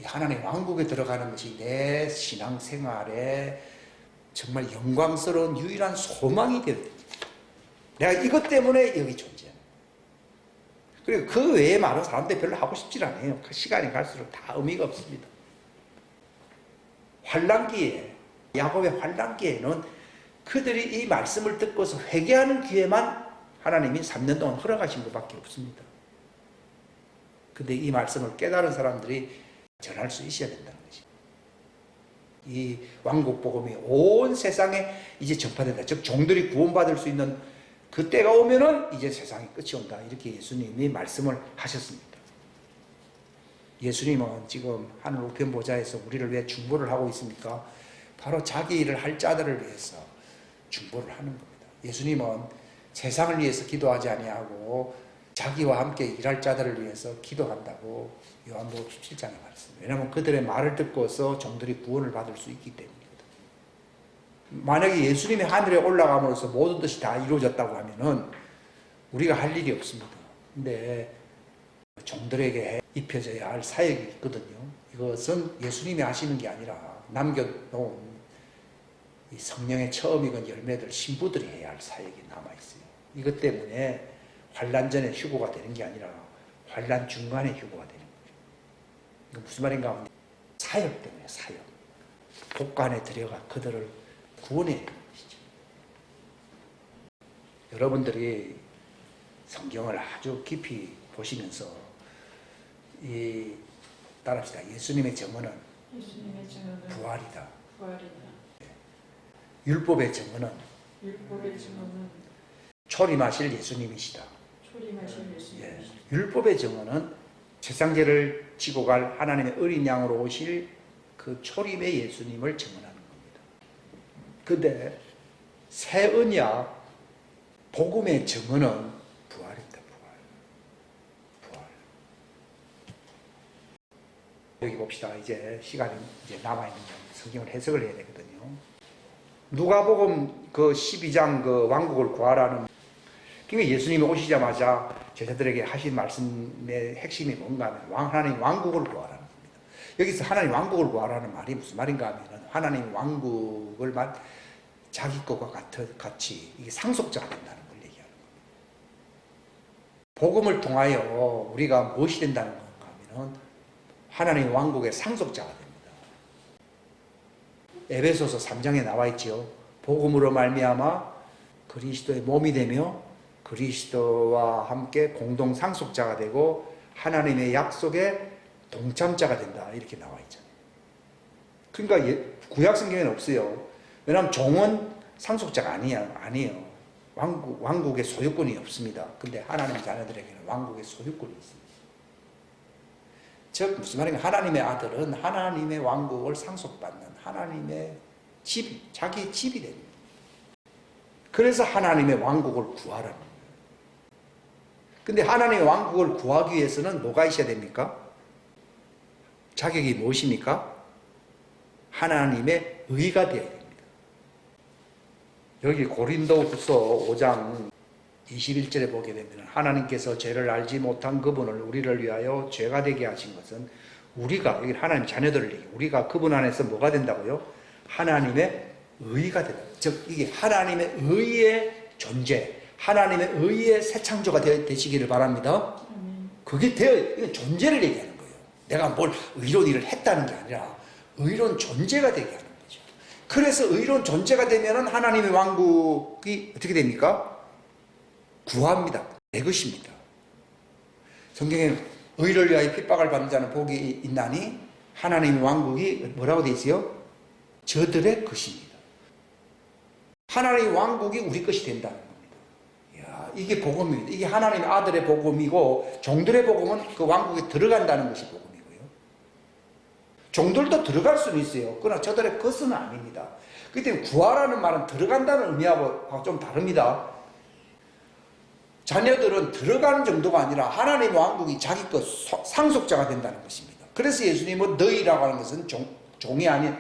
[SPEAKER 1] 하나님 왕국에 들어가는 것이 내 신앙생활에 정말 영광스러운 유일한 소망이 되어야 됩니다. 내가 이것 때문에 여기 존재하는 거예요. 그리고 그 외의 말은 사람들이 별로 하고 싶지 않아요. 시간이 갈수록 다 의미가 없습니다. 환난기에, 야곱의 환난기에는 그들이 이 말씀을 듣고서 회개하는 기회만 하나님이 3년 동안 허락하신 것밖에 없습니다. 근데 이 말씀을 깨달은 사람들이 전할 수 있어야 된다는 것이. 이 왕국 복음이 온 세상에 이제 전파된다. 즉 종들이 구원받을 수 있는 그 때가 오면은 이제 세상이 끝이 온다. 이렇게 예수님이 말씀을 하셨습니다. 예수님은 지금 하늘 우편 보좌에서 우리를 왜 중보를 하고 있습니까? 바로 자기 일을 할 자들을 위해서 중보를 하는 겁니다. 예수님은 세상을 위해서 기도하지 아니하고 자기와 함께 일할 자들을 위해서 기도한다고 요한복음 17장에 말했습니다. 왜냐하면 그들의 말을 듣고서 종들이 구원을 받을 수 있기 때문입니다. 만약에 예수님이 하늘에 올라감으로써 모든 것이 다 이루어졌다고 하면은 우리가 할 일이 없습니다. 근데 종들에게 입혀져야 할 사역이 있거든요. 이것은 예수님이 하시는 게 아니라 남겨놓은 이 성령의 처음 익은 열매들 신부들이 해야 할 사역이 남아있어요. 이것 때문에 환난 전에 휴고가 되는 게 아니라 환난 중간에 휴고가 되는 거죠. 이거 무슨 말인가 하면 사역 때문에 사역. 복간에 들여가 그들을 구원해야 되는 것이죠. 여러분들이 성경을 아주 깊이 보시면서 따라합시다. 예수님의 정언은 부활이다. 율법의 정언은 초림하실 예수님이시다. 예. 율법의 정언은 세상죄를 지고 갈 하나님의 어린 양으로 오실 그 초림의 예수님을 정언하는 겁니다. 근데 새 언약 복음의 정언은 부활입니다. 부활. 여기 봅시다. 이제 시간이 이제 남아있는 성경을 해석을 해야 되거든요. 누가복음 그 12장 그 왕국을 구하라는, 그러니까 예수님이 오시자마자 제자들에게 하신 말씀의 핵심이 뭔가 하면 하나님 왕국을 구하라는 겁니다. 여기서 하나님 왕국을 구하라는 말이 무슨 말인가 하면 하나님 왕국을 자기 것과 같이 이게 상속자가 된다는 걸 얘기하는 겁니다. 복음을 통하여 우리가 무엇이 된다는 건가 하면 하나님 왕국의 상속자가 됩니다. 에베소서 3장에 나와 있죠. 복음으로 말미암아 그리스도의 몸이 되며 그리스도와 함께 공동 상속자가 되고 하나님의 약속의 동참자가 된다 이렇게 나와 있잖아요. 그러니까 구약 성경에는 없어요. 왜냐하면 종은 상속자가 아니에요. 왕국의 소유권이 없습니다. 근데 하나님 자녀들에게는 왕국의 소유권이 있습니다. 즉 무슨 말인가, 하나님의 아들은 하나님의 왕국을 상속받는 하나님의 집, 자기 집이 됩니다. 그래서 하나님의 왕국을 구하라는 거예요. 근데 하나님의 왕국을 구하기 위해서는 뭐가 있어야 됩니까? 자격이 무엇입니까? 하나님의 의가 되어야 됩니다. 여기 고린도후서 5장 21절에 보게 되면 하나님께서 죄를 알지 못한 그분을 우리를 위하여 죄가 되게 하신 것은 우리가, 여기 하나님 자녀들을 얘기해요. 우리가 그분 안에서 뭐가 된다고요? 하나님의 의가 된다. 즉 이게 하나님의 의의 존재, 하나님의 의의 새 창조가 되시기를 바랍니다. 그게 이건 존재를 얘기하는 거예요. 내가 뭘 의로운 일을 했다는 게 아니라 의로운 존재가 되게 하는 거죠. 그래서 의로운 존재가 되면은 하나님의 왕국이 어떻게 됩니까? 구합니다. 내 것입니다. 성경에 의를 위하여 핍박을 받는 자는 복이 있나니 하나님의 왕국이 뭐라고 되어 있어요? 저들의 것입니다. 하나님의 왕국이 우리 것이 된다는 겁니다. 이야, 이게 복음입니다. 이게 하나님의 아들의 복음이고 종들의 복음은 그 왕국에 들어간다는 것이 복음이고요. 종들도 들어갈 수는 있어요. 그러나 저들의 것은 아닙니다. 그렇기 때문에 구하라는 말은 들어간다는 의미하고 좀 다릅니다. 자녀들은 들어가는 정도가 아니라 하나님의 왕국이 자기 것 상속자가 된다는 것입니다. 그래서 예수님은 너희라고 하는 것은 종이 아닌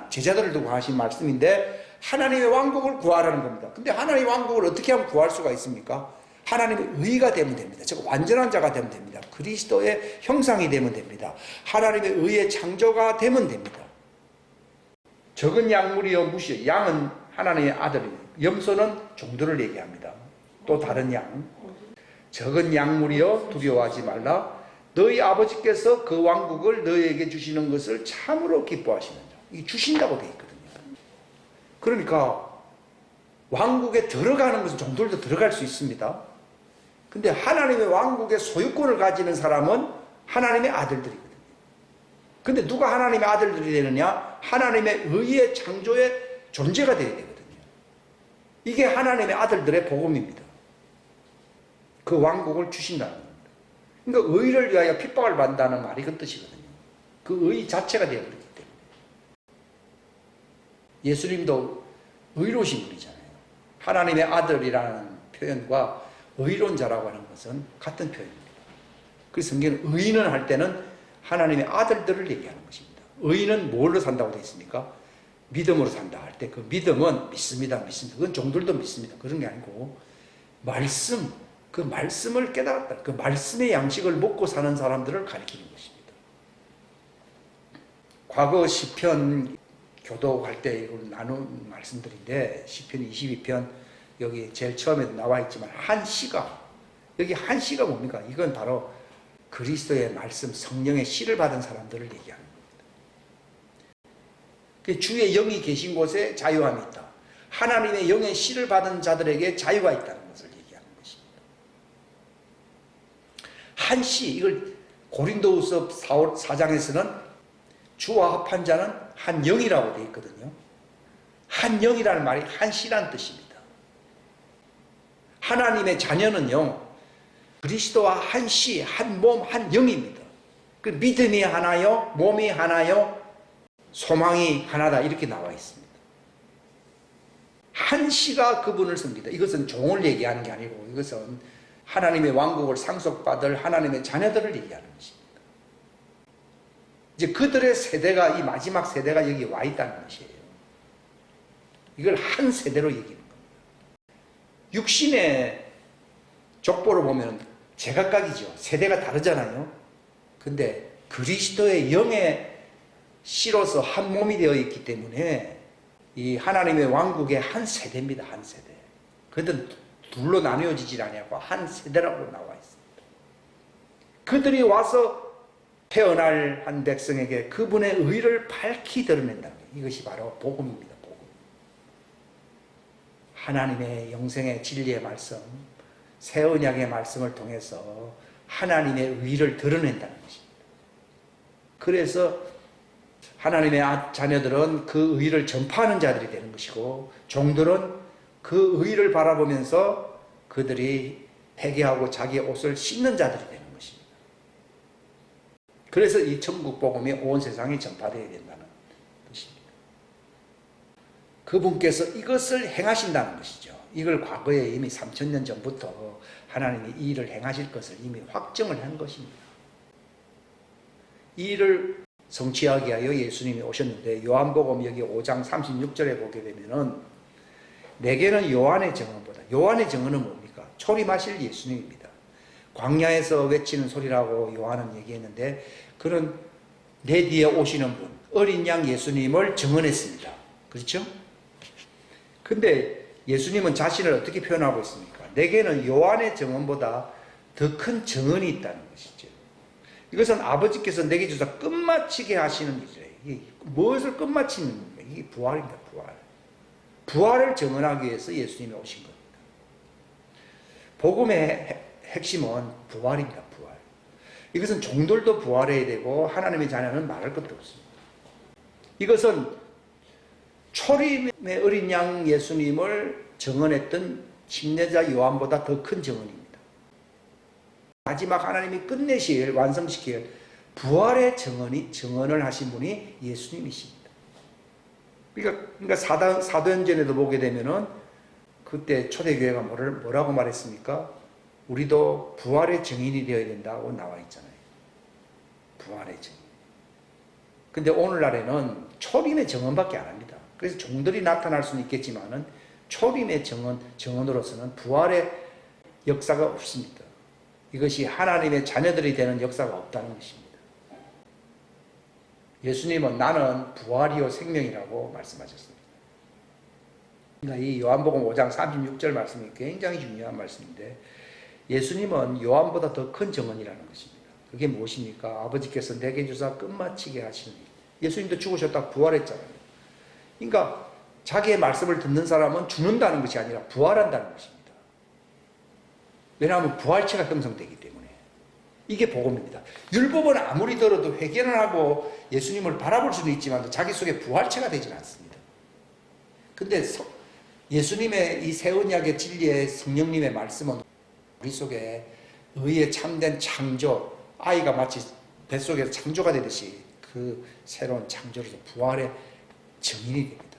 [SPEAKER 1] 제자들을 두고 하신 말씀인데 하나님의 왕국을 구하라는 겁니다. 근데 하나님의 왕국을 어떻게 하면 구할 수가 있습니까? 하나님의 의가 되면 됩니다. 즉 완전한 자가 되면 됩니다. 그리스도의 형상이 되면 됩니다. 하나님의 의의 창조가 되면 됩니다. 적은 양물이여 무시여. 양은 하나님의 아들이에요. 염소는 종들을 얘기합니다. 또 다른 양. 적은 양물이여 두려워하지 말라. 너희 아버지께서 그 왕국을 너희에게 주시는 것을 참으로 기뻐하시는 자. 이게 주신다고 되어 있거든요. 그러니까 왕국에 들어가는 것은 종들도 들어갈 수 있습니다. 근데 하나님의 왕국의 소유권을 가지는 사람은 하나님의 아들들이거든요. 근데 누가 하나님의 아들들이 되느냐? 하나님의 의의 창조의 존재가 되어야 되거든요. 이게 하나님의 아들들의 복음입니다. 그 왕국을 주신다는 겁니다. 그러니까 의를 위하여 핍박을 받는다는 말이 그 뜻이거든요. 그 의 자체가 되어버리기 때문에. 예수님도 의로우신 분이잖아요. 하나님의 아들이라는 표현과 의로운 자라고 하는 것은 같은 표현입니다. 그래서 성경은 의인은 할 때는 하나님의 아들들을 얘기하는 것입니다. 의인은 뭘로 산다고 되어 있습니까? 믿음으로 산다 할 때 그 믿음은 믿습니다. 그건 종들도 믿습니다. 그런 게 아니고 말씀, 그 말씀을 깨달았다. 그 말씀의 양식을 먹고 사는 사람들을 가리키는 것입니다. 과거 시편 교독할 때 이걸 나눈 말씀들인데 시편 22편 여기 제일 처음에도 나와 있지만 한 시가, 여기 한 시가 뭡니까? 이건 바로 그리스도의 말씀, 성령의 씨를 받은 사람들을 얘기하는 겁니다. 주의 영이 계신 곳에 자유함이 있다. 하나님의 영의 씨를 받은 자들에게 자유가 있다는 것을 얘기하는 것입니다. 한 시, 이걸 고린도후서 4장에서는 주와 합한 자는 한 영이라고 되어 있거든요. 한 영이라는 말이 한 씨라는 뜻입니다. 하나님의 자녀는요, 그리스도와 한 씨, 한 몸, 한 영입니다. 그 믿음이 하나요, 몸이 하나요, 소망이 하나다 이렇게 나와 있습니다. 한 씨가 그분을 섬깁니다. 이것은 종을 얘기하는 게 아니고 이것은 하나님의 왕국을 상속받을 하나님의 자녀들을 얘기하는 것입니다. 이제 그들의 세대가, 이 마지막 세대가 여기 와 있다는 것이에요. 이걸 한 세대로 얘기하는 겁니다. 육신의 족보를 보면 제각각이죠. 세대가 다르잖아요. 근데 그리스도의 영의 씨로서 한 몸이 되어 있기 때문에 이 하나님의 왕국의 한 세대입니다. 한 세대. 그들은 둘로 나뉘어지질 않냐고 한 세대라고 나와 있습니다. 그들이 와서 태어날 한 백성에게 그분의 의를 밝히 드러낸다. 이것이 바로 복음입니다. 복음. 하나님의 영생의 진리의 말씀, 새 언약의 말씀을 통해서 하나님의 의를 드러낸다는 것입니다. 그래서 하나님의 자녀들은 그 의를 전파하는 자들이 되는 것이고, 종들은 그 의를 바라보면서 그들이 회개하고 자기의 옷을 씻는 자들이 되는 것입니다. 그래서 이 천국 복음이 온 세상에 전파되어야 된다는 것입니다. 그분께서 이것을 행하신다는 것이죠. 이걸 과거에 이미 3000년 전부터 하나님이 이 일을 행하실 것을 이미 확정을 한 것입니다. 이 일을 성취하기 위하여 예수님이 오셨는데, 요한복음 여기 5장 36절에 보게 되면은, 내게는 요한의 증언보다, 요한의 증언은 뭡니까? 초림하실 예수님입니다. 광야에서 외치는 소리라고 요한은 얘기했는데, 그는 내 뒤에 오시는 분, 어린 양 예수님을 증언했습니다. 그렇죠? 근데 예수님은 자신을 어떻게 표현하고 있습니까? 내게는 요한의 증언보다 더 큰 증언이 있다는 것이죠. 이것은 아버지께서 내게 주사 끝마치게 하시는 일이에요. 무엇을 끝마치는 겁니까? 이게 부활입니다. 부활. 부활을 증언하기 위해서 예수님이 오신 겁니다. 복음의 핵심은 부활입니다. 부활. 이것은 종들도 부활해야 되고 하나님의 자녀는 말할 것도 없습니다. 이것은 초림의 어린 양 예수님을 증언했던 침례자 요한보다 더 큰 증언입니다. 마지막 하나님이 끝내실, 완성시킬 부활의 증언을 하신 분이 예수님이십니다. 그러니까 사도행전에도 보게 되면은 그때 초대교회가 뭐라고 말했습니까? 우리도 부활의 증인이 되어야 된다고 나와 있잖아요. 부활의 증인. 근데 오늘날에는 초림의 증언밖에 안 합니다. 그래서 종들이 나타날 수는 있겠지만은 초림의 증언으로서는 부활의 역사가 없습니다. 이것이 하나님의 자녀들이 되는 역사가 없다는 것입니다. 예수님은 나는 부활이요 생명이라고 말씀하셨습니다. 그러니까 이 요한복음 5장 36절 말씀이 굉장히 중요한 말씀인데, 예수님은 요한보다 더 큰 증언이라는 것입니다. 그게 무엇입니까? 아버지께서 내게 주사 끝마치게 하시는 일. 예수님도 죽으셨다 부활했잖아요. 그러니까 자기의 말씀을 듣는 사람은 죽는다는 것이 아니라 부활한다는 것입니다. 왜냐하면 부활체가 형성되기 때문에. 이게 복음입니다. 율법은 아무리 들어도 회개를 하고 예수님을 바라볼 수는 있지만 자기 속에 부활체가 되지는 않습니다. 근데 예수님의 이 새 언약의 진리의 성령님의 말씀은 우리 속에 의의 참된 창조, 아이가 마치 뱃속에서 창조가 되듯이 그 새로운 창조로서 부활의 증인이 됩니다.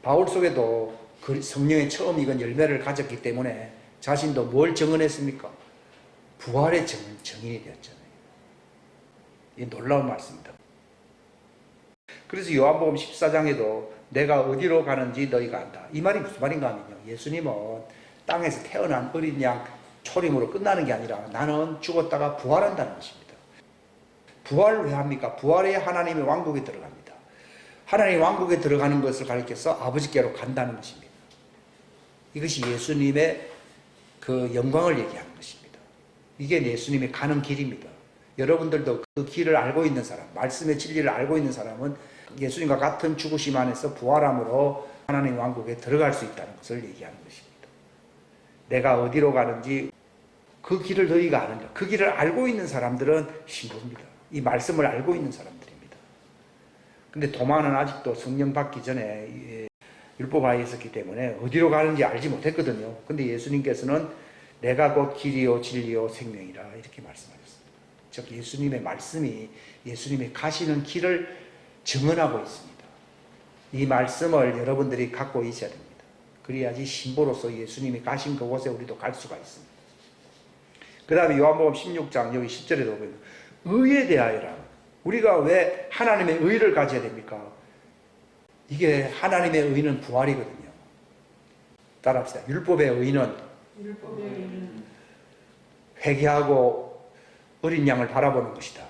[SPEAKER 1] 바울 속에도 그 성령의 처음 익은 열매를 가졌기 때문에 자신도 뭘 증언했습니까? 부활의 증인이 되었잖아요. 이 놀라운 말씀입니다. 그래서 요한복음 14장에도 내가 어디로 가는지 너희가 안다. 이 말이 무슨 말인가 하면요. 예수님은 땅에서 태어난 어린 양 초림으로 끝나는 게 아니라 나는 죽었다가 부활한다는 것입니다. 부활을 왜 합니까? 부활해야 하나님의 왕국에 들어갑니다. 하나님의 왕국에 들어가는 것을 가리켜서 아버지께로 간다는 것입니다. 이것이 예수님의 그 영광을 얘기하는 것입니다. 이게 예수님이 가는 길입니다. 여러분들도 그 길을 알고 있는 사람, 말씀의 진리를 알고 있는 사람은 예수님과 같은 죽으심 안에서 부활함으로 하나님 왕국에 들어갈 수 있다는 것을 얘기하는 것입니다. 내가 어디로 가는지 그 길을 너희가 아느냐. 그 길을 알고 있는 사람들은 신부입니다. 이 말씀을 알고 있는 사람들입니다. 근데 도마는 아직도 성령 받기 전에 율법 하에 있었기 때문에 어디로 가는지 알지 못했거든요. 근데 예수님께서는 내가 곧 길이요 진리요 생명이라 이렇게 말씀하셨습니다. 즉 예수님의 말씀이 예수님이 가시는 길을 증언하고 있습니다. 이 말씀을 여러분들이 갖고 있어야 됩니다. 그래야지 신부로서 예수님이 가신 그곳에 우리도 갈 수가 있습니다. 그 다음에 요한복음 16장 여기 10절에도 보면 의에 대하여라. 우리가 왜 하나님의 의를 가져야 됩니까? 이게 하나님의 의는 부활이거든요. 따라합시다. 율법의 의는 회개하고 어린 양을 바라보는 것이다.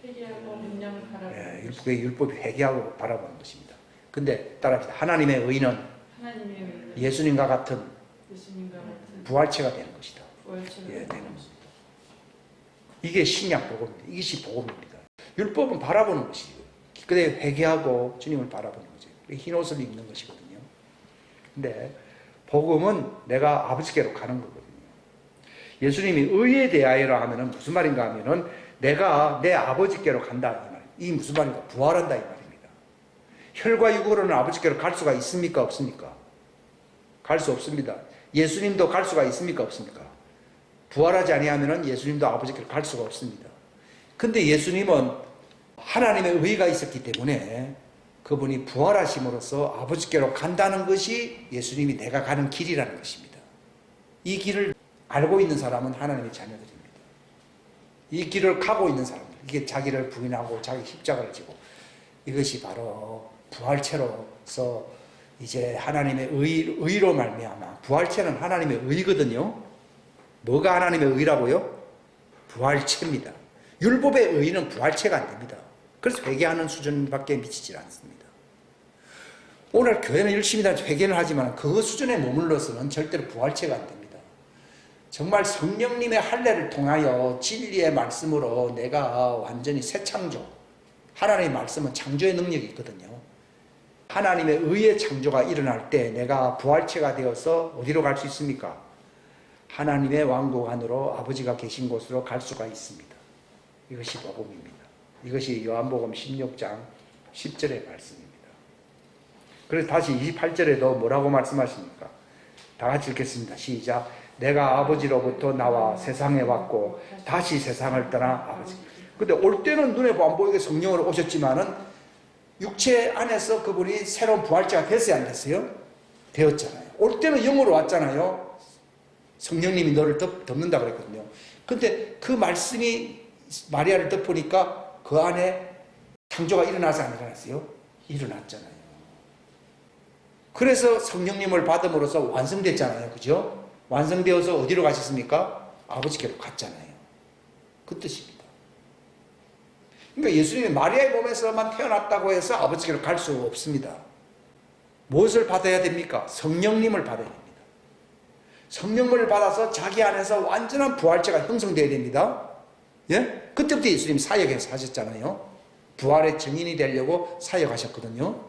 [SPEAKER 2] 회개하고 어린 양을 바라보는
[SPEAKER 1] 것이다. 율법이 회개하고 바라보는 것입니다. 근데 따라합시다. 하나님의 의는 예수님과 같은 부활체가 되는 것이다. 되는 것입니다. 이게 신약 복음입니다. 이것이 복음입니다. 율법은 바라보는 것이고, 그때 회개하고 주님을 바라보는 거죠. 흰 옷을 입는 것이거든요. 근데 복음은 내가 아버지께로 가는 거거든요. 예수님이 의에 대하여라 하면은 무슨 말인가 하면은 내가 내 아버지께로 간다 이 말. 이 무슨 말인가? 부활한다 이 말입니다. 혈과 육으로는 아버지께로 갈 수가 있습니까? 없습니까? 갈 수 없습니다. 예수님도 갈 수가 있습니까? 없습니까? 부활하지 아니하면은 예수님도 아버지께로 갈 수가 없습니다. 근데 예수님은 하나님의 의가 있었기 때문에 그분이 부활하심으로써 아버지께로 간다는 것이 예수님이 내가 가는 길이라는 것입니다. 이 길을 알고 있는 사람은 하나님의 자녀들입니다. 이 길을 가고 있는 사람들, 이게 자기를 부인하고 자기 십자가를 지고 이것이 바로 부활체로서 이제 하나님의 의로 말미암아 부활체는 하나님의 의거든요. 뭐가 하나님의 의라고요? 부활체입니다. 율법의 의는 부활체가 안 됩니다. 그래서 회개하는 수준밖에 미치지 않습니다. 오늘 교회는 열심히 회개를 하지만 그 수준에 머물러서는 절대로 부활체가 안 됩니다. 정말 성령님의 할례를 통하여 진리의 말씀으로 내가 완전히 새 창조, 하나님의 말씀은 창조의 능력이 있거든요. 하나님의 의의 창조가 일어날 때 내가 부활체가 되어서 어디로 갈 수 있습니까? 하나님의 왕국 안으로 아버지가 계신 곳으로 갈 수가 있습니다. 이것이 복음입니다. 이것이 요한복음 16장 10절의 말씀입니다. 그래서 다시 28절에도 뭐라고 말씀하십니까? 다 같이 읽겠습니다. 시작. 내가 아버지로부터 나와 세상에 왔고 다시 세상을 떠나 아버지. 근데 올 때는 눈에 안 보이게 성령으로 오셨지만은 육체 안에서 그분이 새로운 부활체가 됐어요, 안 됐어요? 되었잖아요. 올 때는 영으로 왔잖아요. 성령님이 너를 덮는다 그랬거든요. 근데 그 말씀이 마리아를 덮으니까 그 안에 창조가 일어나서 안 일어났어요? 일어났잖아요. 그래서 성령님을 받음으로써 완성됐잖아요. 그죠? 완성되어서 어디로 가셨습니까? 아버지께로 갔잖아요. 그 뜻입니다. 그러니까 예수님이 마리아의 몸에서만 태어났다고 해서 아버지께로 갈 수 없습니다. 무엇을 받아야 됩니까? 성령님을 받아야 됩니다. 성령을 받아서 자기 안에서 완전한 부활체가 형성되어야 됩니다. 예? 그때부터 예수님이 사역에서 하셨잖아요. 부활의 증인이 되려고 사역하셨거든요.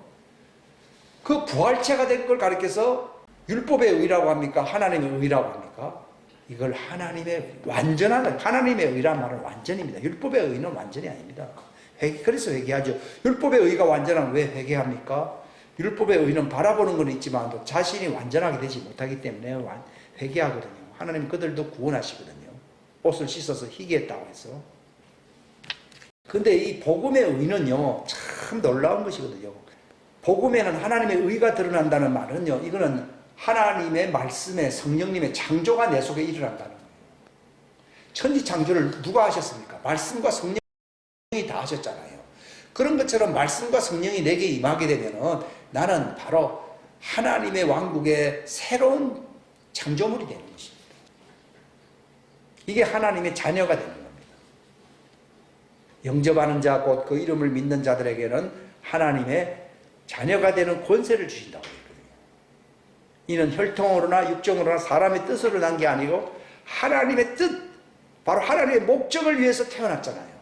[SPEAKER 1] 그 부활체가 된 걸 가리켜서 율법의 의라고 합니까? 하나님의 의라고 합니까? 이걸 하나님의 완전한 하나님의 의란 말은 완전입니다. 율법의 의는 완전이 아닙니다. 그래서 회개하죠. 율법의 의가 완전한 왜 회개합니까? 율법의 의는 바라보는 건 있지만 자신이 완전하게 되지 못하기 때문에 회개하거든요. 하나님 그들도 구원하시거든요. 옷을 씻어서 희게 했다고 해서. 근데 이 복음의 의는요, 참 놀라운 것이거든요. 복음에는 하나님의 의가 드러난다는 말은요, 이거는 하나님의 말씀에 성령님의 창조가 내 속에 일어난다는 거예요. 천지창조를 누가 하셨습니까? 말씀과 성령이 다 하셨잖아요. 그런 것처럼 말씀과 성령이 내게 임하게 되면은 나는 바로 하나님의 왕국의 새로운 창조물이 되는 것입니다. 이게 하나님의 자녀가 되는 겁니다. 영접하는 자, 곧 그 이름을 믿는 자들에게는 하나님의 자녀가 되는 권세를 주신다고 했거든요. 이는 혈통으로나 육정으로나 사람의 뜻으로 난 게 아니고 하나님의 뜻, 바로 하나님의 목적을 위해서 태어났잖아요.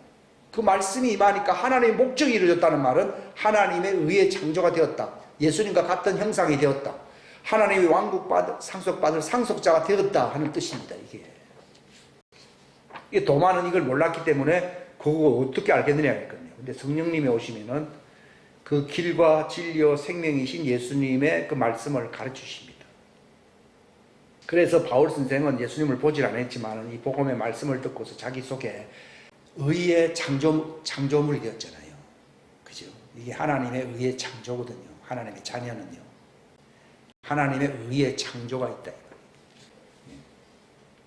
[SPEAKER 1] 그 말씀이 임하니까 하나님의 목적이 이루어졌다는 말은 하나님의 의의 창조가 되었다. 예수님과 같은 형상이 되었다. 하나님의 왕국 상속받을 상속자가 되었다 하는 뜻입니다. 이게 도마는 이걸 몰랐기 때문에 그거 어떻게 알겠느냐 했거든요. 근데 성령님이 오시면은 그 길과 진리와 생명이신 예수님의 그 말씀을 가르치십니다. 그래서 바울 선생은 예수님을 보질 않았지만 이 복음의 말씀을 듣고서 자기 속에 의의 창조물이 되었잖아요. 그죠? 이게 하나님의 의의 창조거든요. 하나님의 자녀는요. 하나님의 의의 창조가 있다.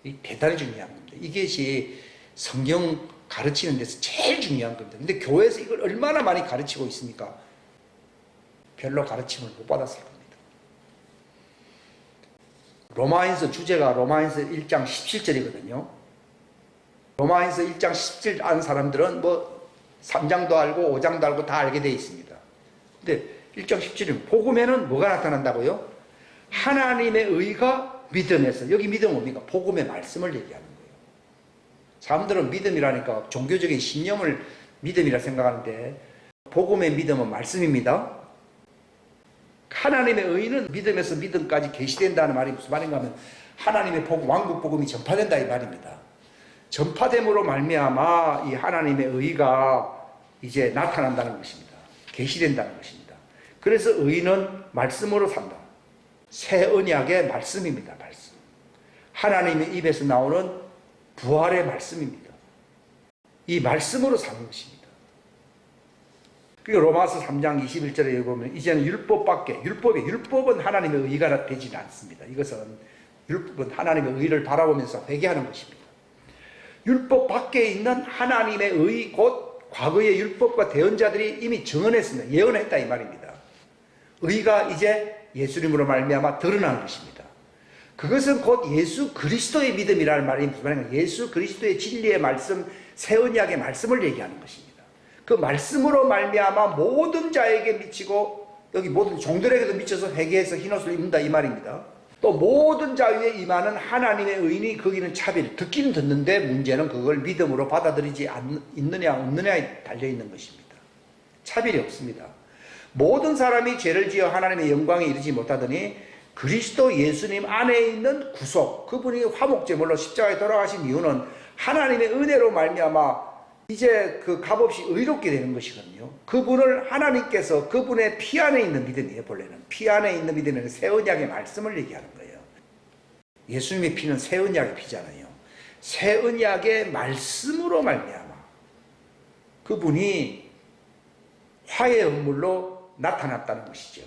[SPEAKER 1] 이 대단히 중요한 겁니다. 이것이 성경 가르치는 데서 제일 중요한 겁니다. 근데 교회에서 이걸 얼마나 많이 가르치고 있습니까? 별로 가르침을 못 받았을 겁니다. 로마인서 주제가 로마인서 1장 17절이거든요. 로마인서 1장 17절 아는 사람들은 뭐 3장도 알고 5장도 알고 다 알게 되어 있습니다. 근데 1장 17절은 복음에는 뭐가 나타난다고요? 하나님의 의가 믿음에서, 여기 믿음은 뭡니까? 복음의 말씀을 얘기하는 거예요. 사람들은 믿음이라니까 종교적인 신념을 믿음이라 생각하는데 복음의 믿음은 말씀입니다. 하나님의 의는 믿음에서 믿음까지 계시된다는 말이 무슨 말인가 하면 하나님의 복음, 왕국 복음이 전파된다 이 말입니다. 전파됨으로 말미암아 이 하나님의 의가 이제 나타난다는 것입니다. 계시된다는 것입니다. 그래서 의는 말씀으로 산다. 새 언약의 말씀입니다. 말씀. 하나님의 입에서 나오는 부활의 말씀입니다. 이 말씀으로 사는 것입니다. 그리고 로마서 3장 21절에 보면 이제는 율법은 하나님의 의가 되지는 않습니다. 이것은 율법은 하나님의 의를 바라보면서 회개하는 것입니다. 율법 밖에 있는 하나님의 의 곧 과거의 율법과 대언자들이 이미 증언했습니다. 예언했다 이 말입니다. 의가 이제 예수님으로 말미암아 드러난 것입니다. 그것은 곧 예수 그리스도의 믿음이라는 말이 무슨 말인가? 예수 그리스도의 진리의 말씀, 새 언약의 말씀을 얘기하는 것입니다. 그 말씀으로 말미암아 모든 자에게 미치고 여기 모든 종들에게도 미쳐서 회개해서 흰옷을 입는다 이 말입니다. 또 모든 자 위에 임하는 하나님의 의인이 거기는 차별, 듣기는 듣는데 문제는 그걸 믿음으로 받아들이지 있느냐 없느냐에 달려있는 것입니다. 차별이 없습니다. 모든 사람이 죄를 지어 하나님의 영광에 이르지 못하더니 그리스도 예수님 안에 있는 구속, 그분이 화목제물로 십자가에 돌아가신 이유는 하나님의 은혜로 말미암아 이제 그 값없이 의롭게 되는 것이거든요. 그분을 하나님께서 그분의 피 안에 있는 믿음이에요. 본래는 피 안에 있는 믿음은 새 언약의 말씀을 얘기하는 거예요. 예수님의 피는 새 언약의 피잖아요. 새 언약의 말씀으로 말미암아 그분이 화의 언물로 나타났다는 것이죠.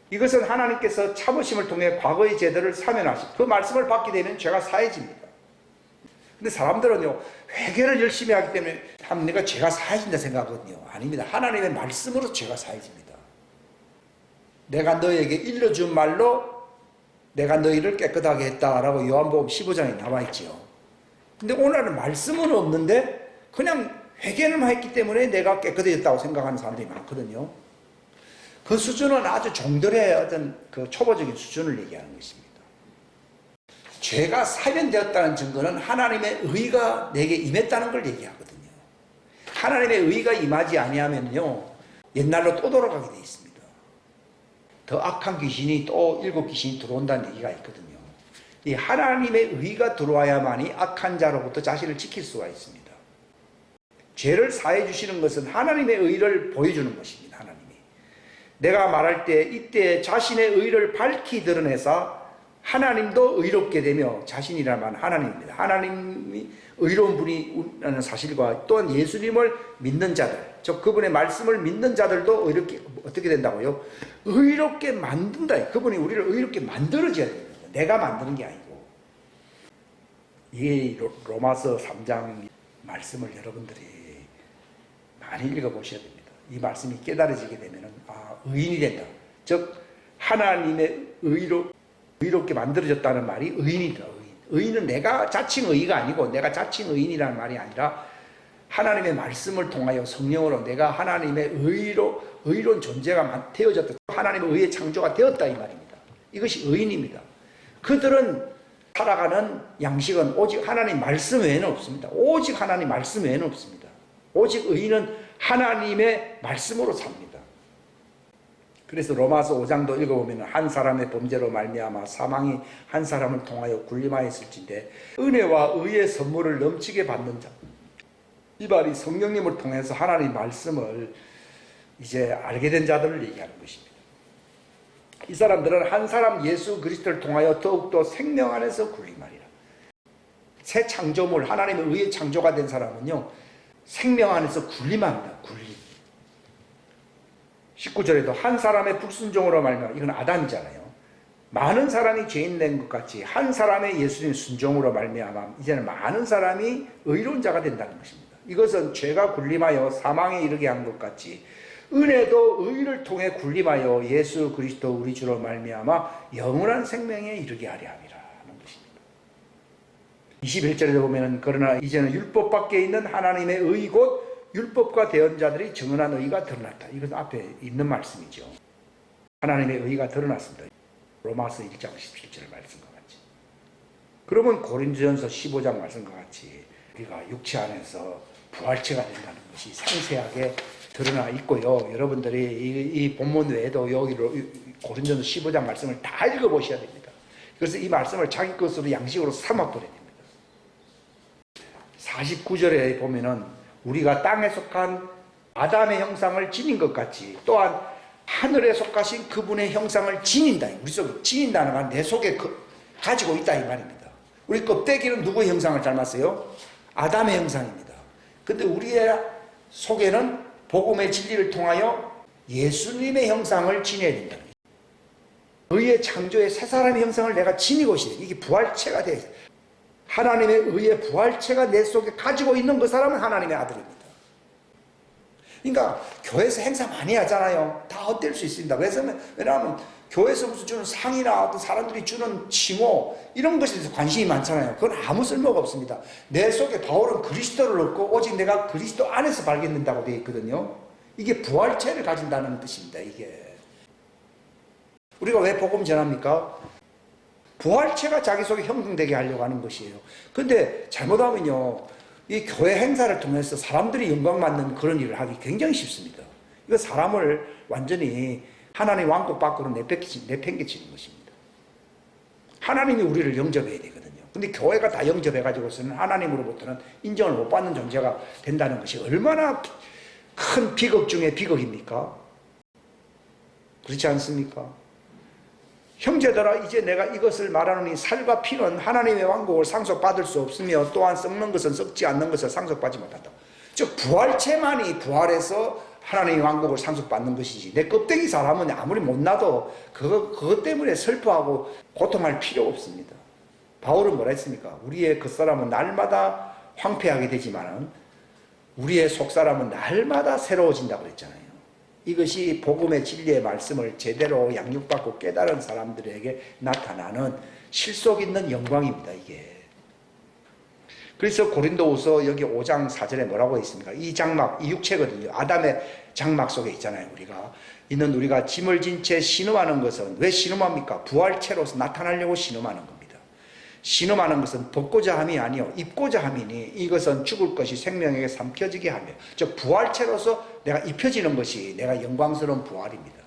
[SPEAKER 1] 이것은 하나님께서 참으심을 통해 과거의 죄들을 사면하시고 그 말씀을 받게 되면 죄가 사해집니다. 근데 사람들은요, 회개를 열심히 하기 때문에 내가 죄가 사해진다 생각하거든요. 아닙니다. 하나님의 말씀으로 죄가 사해집니다. 내가 너에게 일러준 말로 내가 너희를 깨끗하게 했다라고 요한복음 15장에 나와있지요. 근데 오늘은 말씀은 없는데 그냥 회개는 했기 때문에 내가 깨끗해졌다고 생각하는 사람들이 많거든요. 그 수준은 아주 종들의 어떤 그 초보적인 수준을 얘기하는 것입니다. 죄가 사면되었다는 증거는 하나님의 의가 내게 임했다는 걸 얘기하거든요. 하나님의 의가 임하지 아니하면요 옛날로 또 돌아가게 돼 있습니다. 더 악한 귀신이 또 7귀신이 들어온다는 얘기가 있거든요. 이 하나님의 의가 들어와야만이 악한 자로부터 자신을 지킬 수가 있습니다. 죄를 사해 주시는 것은 하나님의 의를 보여주는 것입니다. 하나님이 내가 말할 때 이때 자신의 의를 밝히 드러내사 하나님도 의롭게 되며 자신이라면 하나님입니다. 하나님이 의로운 분이라는 사실과 또한 예수님을 믿는 자들, 즉 그분의 말씀을 믿는 자들도 의롭게 어떻게 된다고요? 의롭게 만든다. 그분이 우리를 의롭게 만들어줘야 됩니다. 내가 만드는 게 아니고. 이 로마서 3장 말씀을 여러분들이 많이 읽어보셔야 됩니다. 이 말씀이 깨달아지게 되면 의인이 된다. 즉 하나님의 의롭게 만들어졌다는 말이 의인이다. 의인은 내가 자칭 의가 아니고 내가 자칭 의인이라는 말이 아니라 하나님의 말씀을 통하여 성령으로 내가 하나님의 의로운 존재가 되어졌다. 하나님의 의의 창조가 되었다 이 말입니다. 이것이 의인입니다. 그들은 살아가는 양식은 오직 하나님 말씀 외에는 없습니다. 오직 하나님 말씀 외에는 없습니다. 오직 의인은 하나님의 말씀으로 삽니다. 그래서 로마서 5장도 읽어보면 한 사람의 범죄로 말미암아 사망이 한 사람을 통하여 군림하였을진데 은혜와 의의 선물을 넘치게 받는 자, 이 말이 성령님을 통해서 하나님 말씀을 이제 알게 된 자들을 얘기하는 것입니다. 이 사람들은 한 사람 예수 그리스도를 통하여 더욱더 생명 안에서 군림하리라. 새 창조물 하나님의 의의 창조가 된 사람은요 생명 안에서 군림합니다. 군림. 19절에도 한 사람의 불순종으로 말미암아 이건 아담이잖아요. 많은 사람이 죄인 된 것 같이 한 사람의 예수님 순종으로 말미암아 이제는 많은 사람이 의로운 자가 된다는 것입니다. 이것은 죄가 군림하여 사망에 이르게 한 것 같이 은혜도 의를 통해 군림하여 예수 그리스도 우리 주로 말미암아 영원한 생명에 이르게 하려 함이라는 것입니다. 21절에도 보면 그러나 이제는 율법 밖에 있는 하나님의 의 곧 율법과 대언자들이 증언한 의가 드러났다. 이건 앞에 있는 말씀이죠. 하나님의 의가 드러났습니다. 로마서 1장 17절 말씀과 같이. 그러면 고린도전서 15장 말씀과 같이 우리가 육체 안에서 부활체가 된다는 것이 상세하게 드러나 있고요. 여러분들이 이 본문 외에도 여기로 고린도서 15장 말씀을 다 읽어보셔야 됩니다. 그래서 이 말씀을 자기 것으로 양식으로 삼아버려야 됩니다. 49절에 보면은 우리가 땅에 속한 아담의 형상을 지닌 것 같이 또한 하늘에 속하신 그분의 형상을 지닌다. 우리 속에 지닌다는 건 내 속에 가지고 있다 이 말입니다. 우리 껍데기는 누구의 형상을 닮았어요? 아담의 형상입니다. 근데 우리의 속에는 복음의 진리를 통하여 예수님의 형상을 지녀야 된다는 거예요. 의의 창조의 새 사람의 형상을 내가 지니고 있어야 돼요. 이게 부활체가 돼야 돼요. 하나님의 의의 부활체가 내 속에 가지고 있는 그 사람은 하나님의 아들입니다. 그러니까 교회에서 행사 많이 하잖아요. 다 헛될 수 있습니다. 왜냐하면 교회에서 무슨 주는 상이나 어떤 사람들이 주는 칭호 이런 것에 대해서 관심이 많잖아요. 그건 아무 쓸모가 없습니다. 내 속에 바울은 그리스도를 얻고 오직 내가 그리스도 안에서 발견된다고 되어 있거든요. 이게 부활체를 가진다는 뜻입니다. 이게 우리가 왜 복음 전합니까? 부활체가 자기 속에 형성되게 하려고 하는 것이에요. 근데 잘못하면요, 이 교회 행사를 통해서 사람들이 영광받는 그런 일을 하기 굉장히 쉽습니다. 이거 사람을 완전히 하나님 왕국 밖으로 내팽개치는 것입니다. 하나님이 우리를 영접해야 되거든요. 근데 교회가 다 영접해가지고서는 하나님으로부터는 인정을 못 받는 존재가 된다는 것이 얼마나 큰 비극 중에 비극입니까? 그렇지 않습니까? 형제들아, 이제 내가 이것을 말하노니 살과 피는 하나님의 왕국을 상속받을 수 없으며 또한 썩는 것은 썩지 않는 것을 상속받지 못한다. 즉 부활체만이 부활해서 하나님의 왕국을 상속받는 것이지 내 껍데기 사람은 아무리 못나도 그것 때문에 슬퍼하고 고통할 필요 없습니다. 바울은 뭐라 했습니까? 우리의 겉사람은 날마다 황폐하게 되지만 우리의 속사람은 날마다 새로워진다고 그랬잖아요. 이것이 복음의 진리의 말씀을 제대로 양육받고 깨달은 사람들에게 나타나는 실속 있는 영광입니다. 이게. 그래서 고린도후서 여기 5장 4절에 뭐라고 있습니까? 이 장막, 이 육체거든요. 아담의 장막 속에 있잖아요. 우리가 짐을 진 채 신음하는 것은 왜 신음합니까? 부활체로서 나타나려고 신음하는 겁니다. 신음하는 것은 벗고자 함이 아니요 입고자 함이니 이것은 죽을 것이 생명에게 삼켜지게 하며, 즉 부활체로서 내가 입혀지는 것이 내가 영광스러운 부활입니다.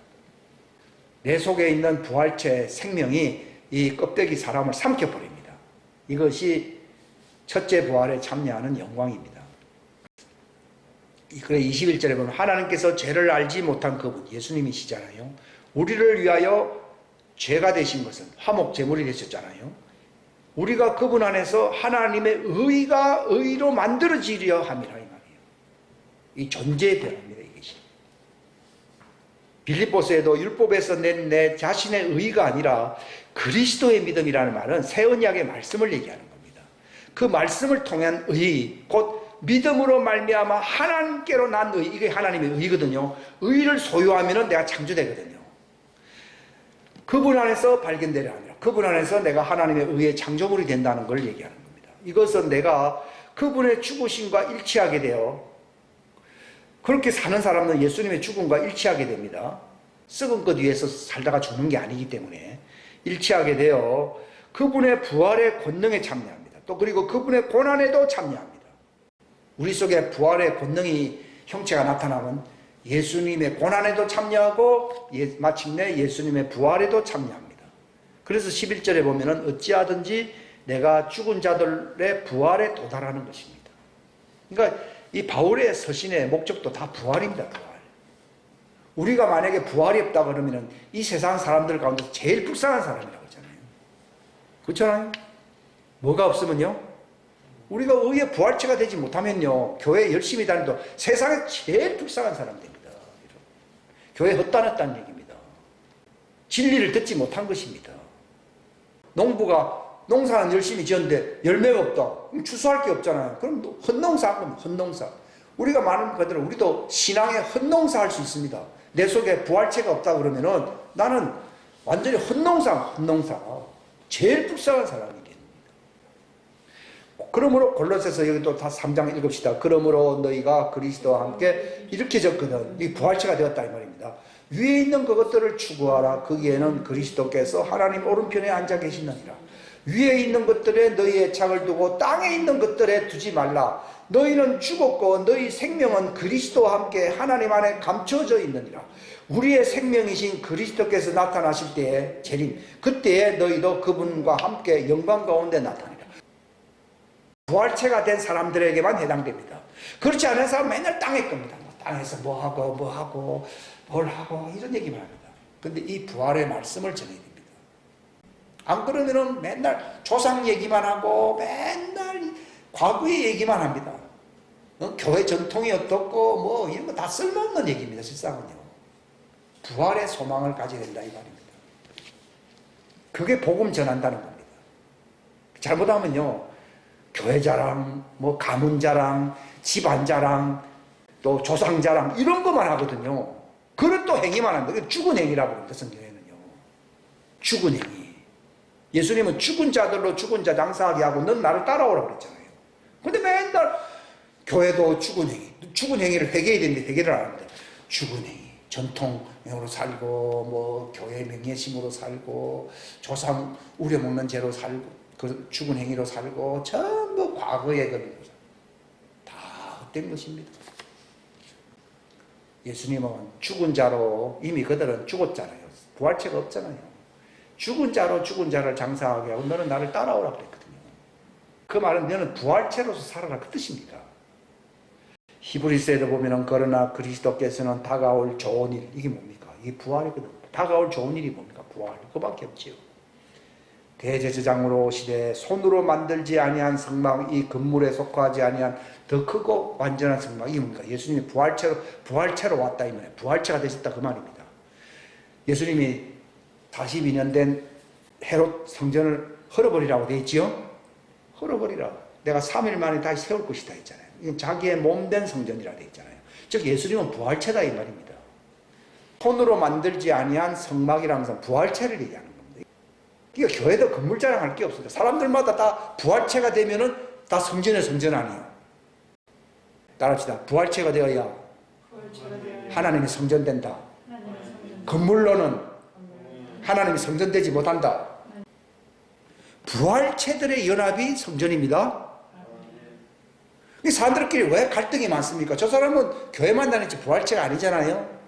[SPEAKER 1] 내 속에 있는 부활체 생명이 이 껍데기 사람을 삼켜버립니다. 이것이 첫째 부활에 참여하는 영광입니다. 그래 21절에 보면 하나님께서 죄를 알지 못한 그분 예수님이시잖아요. 우리를 위하여 죄가 되신 것은 화목 제물이 되셨잖아요. 우리가 그분 안에서 하나님의 의가 의로 만들어지려 함이라 이 말이에요. 이 존재의 변화입니다. 이것이 빌립보서에도 율법에서 낸 내 자신의 의가 아니라 그리스도의 믿음이라는 말은 새 언약의 말씀을 얘기하는 겁니다. 그 말씀을 통한 의, 곧 믿음으로 말미암아 하나님께로 난 의, 이게 하나님의 의거든요. 의를 소유하면 내가 창조되거든요. 그분 안에서 발견되려 합니다. 그분 안에서 내가 하나님의 의의 창조물이 된다는 걸 얘기하는 겁니다. 이것은 내가 그분의 죽으심과 일치하게 되어, 그렇게 사는 사람은 예수님의 죽음과 일치하게 됩니다. 썩은 것 위에서 살다가 죽는 게 아니기 때문에 일치하게 되어 그분의 부활의 권능에 참여합니다. 또 그리고 그분의 고난에도 참여합니다. 우리 속에 부활의 권능이 형체가 나타나면 예수님의 고난에도 참여하고 마침내 예수님의 부활에도 참여합니다. 그래서 11절에 보면은 어찌하든지 내가 죽은 자들의 부활에 도달하는 것입니다. 그러니까 이 바울의 서신의 목적도 다 부활입니다. 부활. 우리가 만약에 부활이 없다 그러면은 이 세상 사람들 가운데 제일 불쌍한 사람이라고 하잖아요. 그렇잖아요. 뭐가 없으면요? 우리가 의의 부활체가 되지 못하면요, 교회 열심히 다니도 세상에 제일 불쌍한 사람 됩니다. 교회 헛다녔다는 얘기입니다. 진리를 듣지 못한 것입니다. 농부가 농사는 열심히 지었는데 열매가 없다. 그럼 추수할 게 없잖아요. 그럼 헛농사 하면 헛농사. 우리가 많은 분들은 우리도 신앙에 헛농사 할 수 있습니다. 내 속에 부활체가 없다 그러면은 나는 완전히 헛농사. 제일 불쌍한 사람이 됩니다. 그러므로 골로새서 여기 또 다 3장 읽읍시다. 그러므로 너희가 그리스도와 함께 일으켜졌거든. 이 부활체가 되었다 이 말입니다. 위에 있는 그것들을 추구하라. 거기에는 그리스도께서 하나님 오른편에 앉아 계시느니라. 위에 있는 것들에 너희의 애착을 두고 땅에 있는 것들에 두지 말라. 너희는 죽었고 너희 생명은 그리스도와 함께 하나님 안에 감춰져 있느니라. 우리의 생명이신 그리스도께서 나타나실 때에 재림, 그때에 너희도 그분과 함께 영광 가운데 나타나리라. 부활체가 된 사람들에게만 해당됩니다. 그렇지 않은 사람은 맨날 땅에 겁니다. 땅에서 뭐하고 뭘 하고 이런 얘기만 합니다. 근데 이 부활의 말씀을 전해야 됩니다. 안 그러면은 맨날 조상 얘기만 하고 맨날 과거의 얘기만 합니다. 교회 전통이 어떻고 뭐 이런 거 다 쓸모없는 얘기입니다. 실상은요. 부활의 소망을 가져야 된다 이 말입니다. 그게 복음 전한다는 겁니다. 잘못하면요, 교회 자랑, 뭐 가문 자랑, 집안 자랑, 또 조상 자랑 이런 것만 하거든요. 그런 또 행위만 합니다. 죽은 행위라고 합니다. 성경에는요. 죽은 행위. 예수님은 죽은 자들로 죽은 자 장사하게 하고 넌 나를 따라오라고 그랬잖아요. 근데 맨날 교회도 죽은 행위를 회개해야 되는데 회개를 안 합니다. 죽은 행위, 전통으로 살고 뭐 교회 명예심으로 살고 조상 우려먹는 죄로 살고 그 죽은 행위로 살고 전부 과거의 것으로 다 헛된 것입니다. 예수님은 죽은 자로 이미 그들은 죽었잖아요. 부활체가 없잖아요. 죽은 자를 장사하게 하고 너는 나를 따라오라 그랬거든요. 그 말은 너는 부활체로서 살아라 그 뜻입니다. 히브리서에도 보면은 그러나 그리스도께서는 다가올 좋은 일, 이게 뭡니까? 이게 부활이거든요. 다가올 좋은 일이 뭡니까? 부활. 그밖에 없지요. 대제사장으로 오시되 손으로 만들지 아니한 성막, 이 건물에 속하지 아니한 더 크고 완전한 성막, 이게 뭡니까? 예수님이 부활체로 왔다 이 말이에요. 부활체가 되셨다 그 말입니다. 예수님이 42년 된 헤롯 성전을 헐어버리라고 돼 있지요? 헐어버리라. 내가 3일 만에 다시 세울 것이다 했잖아요. 이건 자기의 몸된 성전이라 돼 있잖아요. 즉 예수님은 부활체다 이 말입니다. 손으로 만들지 아니한 성막이라면서 부활체를 얘기하는 겁니다. 그러니까 교회도 건물 자랑할 게 없습니다. 사람들마다 다 부활체가 되면은 다 성전의 성전 아니에요. 따라합시다. 부활체가 되어야 하나님이 성전된다. 건물로는 하나님이 성전되지 못한다. 부활체들의 연합이 성전입니다. 이 사람들끼리 왜 갈등이 많습니까? 저 사람은 교회만 다니지 부활체가 아니잖아요.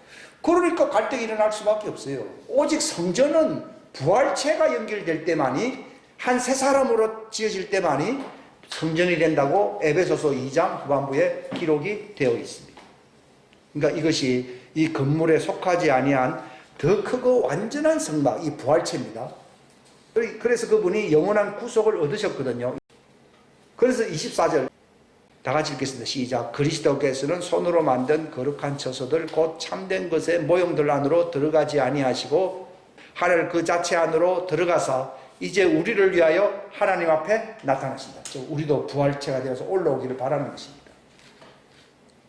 [SPEAKER 1] 그러니까 갈등이 일어날 수밖에 없어요. 오직 성전은 부활체가 연결될 때만이, 한 세 사람으로 지어질 때만이 성전이 된다고 에베소서 2장 후반부에 기록이 되어 있습니다. 그러니까 이것이 이 건물에 속하지 아니한 더 크고 완전한 성막, 이 부활체입니다. 그래서 그분이 영원한 구속을 얻으셨거든요. 그래서 24절 다 같이 읽겠습니다. 시작. 그리스도께서는 손으로 만든 거룩한 처소들 곧 참된 것의 모형들 안으로 들어가지 아니하시고 하늘 그 자체 안으로 들어가사 이제 우리를 위하여 하나님 앞에 나타나신다. 즉 우리도 부활체가 되어서 올라오기를 바라는 것입니다.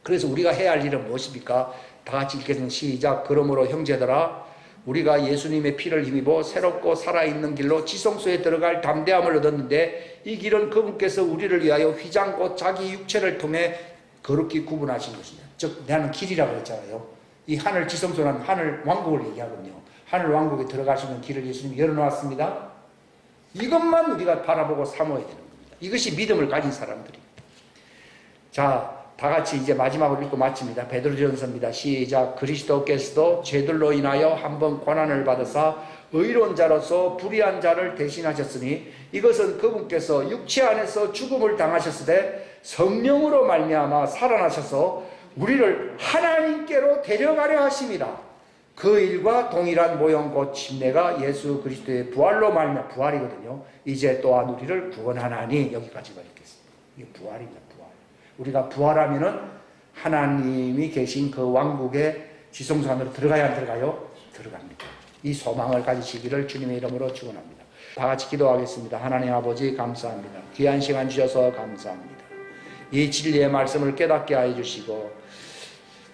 [SPEAKER 1] 그래서 우리가 해야 할 일은 무엇입니까? 다 같이 읽겠습니다. 시작. 그러므로 형제들아 우리가 예수님의 피를 힘입어 새롭고 살아있는 길로 지성소에 들어갈 담대함을 얻었는데 이 길은 그분께서 우리를 위하여 휘장 곧 자기 육체를 통해 거룩히 구분하신 것입니다. 즉 나는 길이라고 했잖아요. 이 하늘 지성소는 하늘 왕국을 얘기하거든요. 하늘 왕국에 들어갈 수 있는 길을 예수님이 열어놓았습니다. 이것만 우리가 바라보고 삼아야 되는 겁니다. 이것이 믿음을 가진 사람들입니다. 자, 다 같이 이제 마지막으로 읽고 마칩니다. 베드로전서입니다. 시작. 그리스도께서도 죄들로 인하여 한번 고난을 받으사 의로운 자로서 불의한 자를 대신하셨으니 이것은 그분께서 육체 안에서 죽음을 당하셨으되 성령으로 말미암아 살아나셔서 우리를 하나님께로 데려가려 하심이라. 그 일과 동일한 모형 곧 침례가 예수 그리스도의 부활로 말미암아, 부활이거든요. 이제 또한 우리를 구원하나니. 여기까지만 읽겠습니다. 이게 부활입니다. 우리가 부활하면은 하나님이 계신 그 왕국의 지성소 안으로 들어가야 안 들어가요? 들어갑니다. 이 소망을 가지시기를 주님의 이름으로 축원합니다. 다 같이 기도하겠습니다. 하나님 아버지 감사합니다. 귀한 시간 주셔서 감사합니다. 이 진리의 말씀을 깨닫게 하여 주시고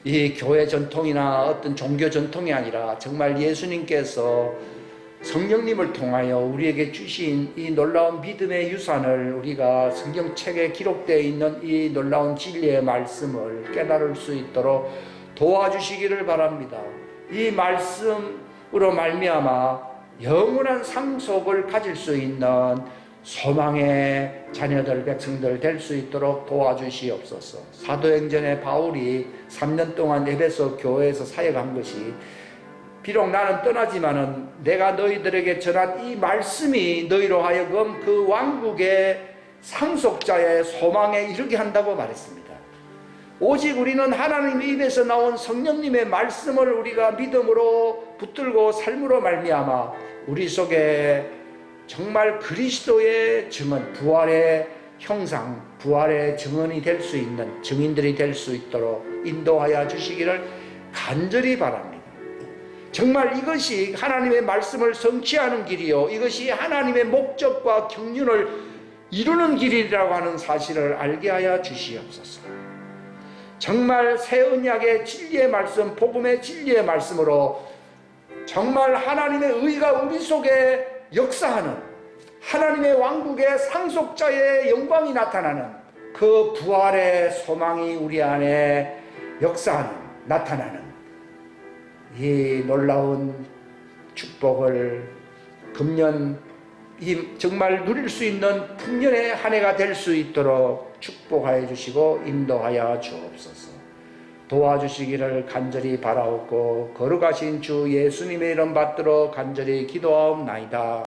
[SPEAKER 1] 이 교회 전통이나 어떤 종교 전통이 아니라 정말 예수님께서 성령님을 통하여 우리에게 주신 이 놀라운 믿음의 유산을, 우리가 성경책에 기록되어 있는 이 놀라운 진리의 말씀을 깨달을 수 있도록 도와주시기를 바랍니다. 이 말씀으로 말미암아 영원한 상속을 가질 수 있는 소망의 자녀들, 백성들 될 수 있도록 도와주시옵소서. 사도행전의 바울이 3년 동안 에베소 교회에서 사역한 것이, 비록 나는 떠나지만은 내가 너희들에게 전한 이 말씀이 너희로 하여금 그 왕국의 상속자의 소망에 이르게 한다고 말했습니다. 오직 우리는 하나님 입에서 나온 성령님의 말씀을 우리가 믿음으로 붙들고 삶으로 말미암아 우리 속에 정말 그리스도의 증언, 부활의 형상, 부활의 증언이 될 수 있는 증인들이 될 수 있도록 인도하여 주시기를 간절히 바랍니다. 정말 이것이 하나님의 말씀을 성취하는 길이요, 이것이 하나님의 목적과 경륜을 이루는 길이라고 하는 사실을 알게 하여 주시옵소서. 정말 새 언약의 진리의 말씀, 복음의 진리의 말씀으로 정말 하나님의 의가 우리 속에 역사하는, 하나님의 왕국의 상속자의 영광이 나타나는 그 부활의 소망이 우리 안에 역사하는, 나타나는 이 놀라운 축복을 금년 정말 누릴 수 있는 풍년의 한 해가 될 수 있도록 축복하여 주시고 인도하여 주옵소서. 도와주시기를 간절히 바라옵고 거룩하신 주 예수님의 이름 받들어 간절히 기도하옵나이다.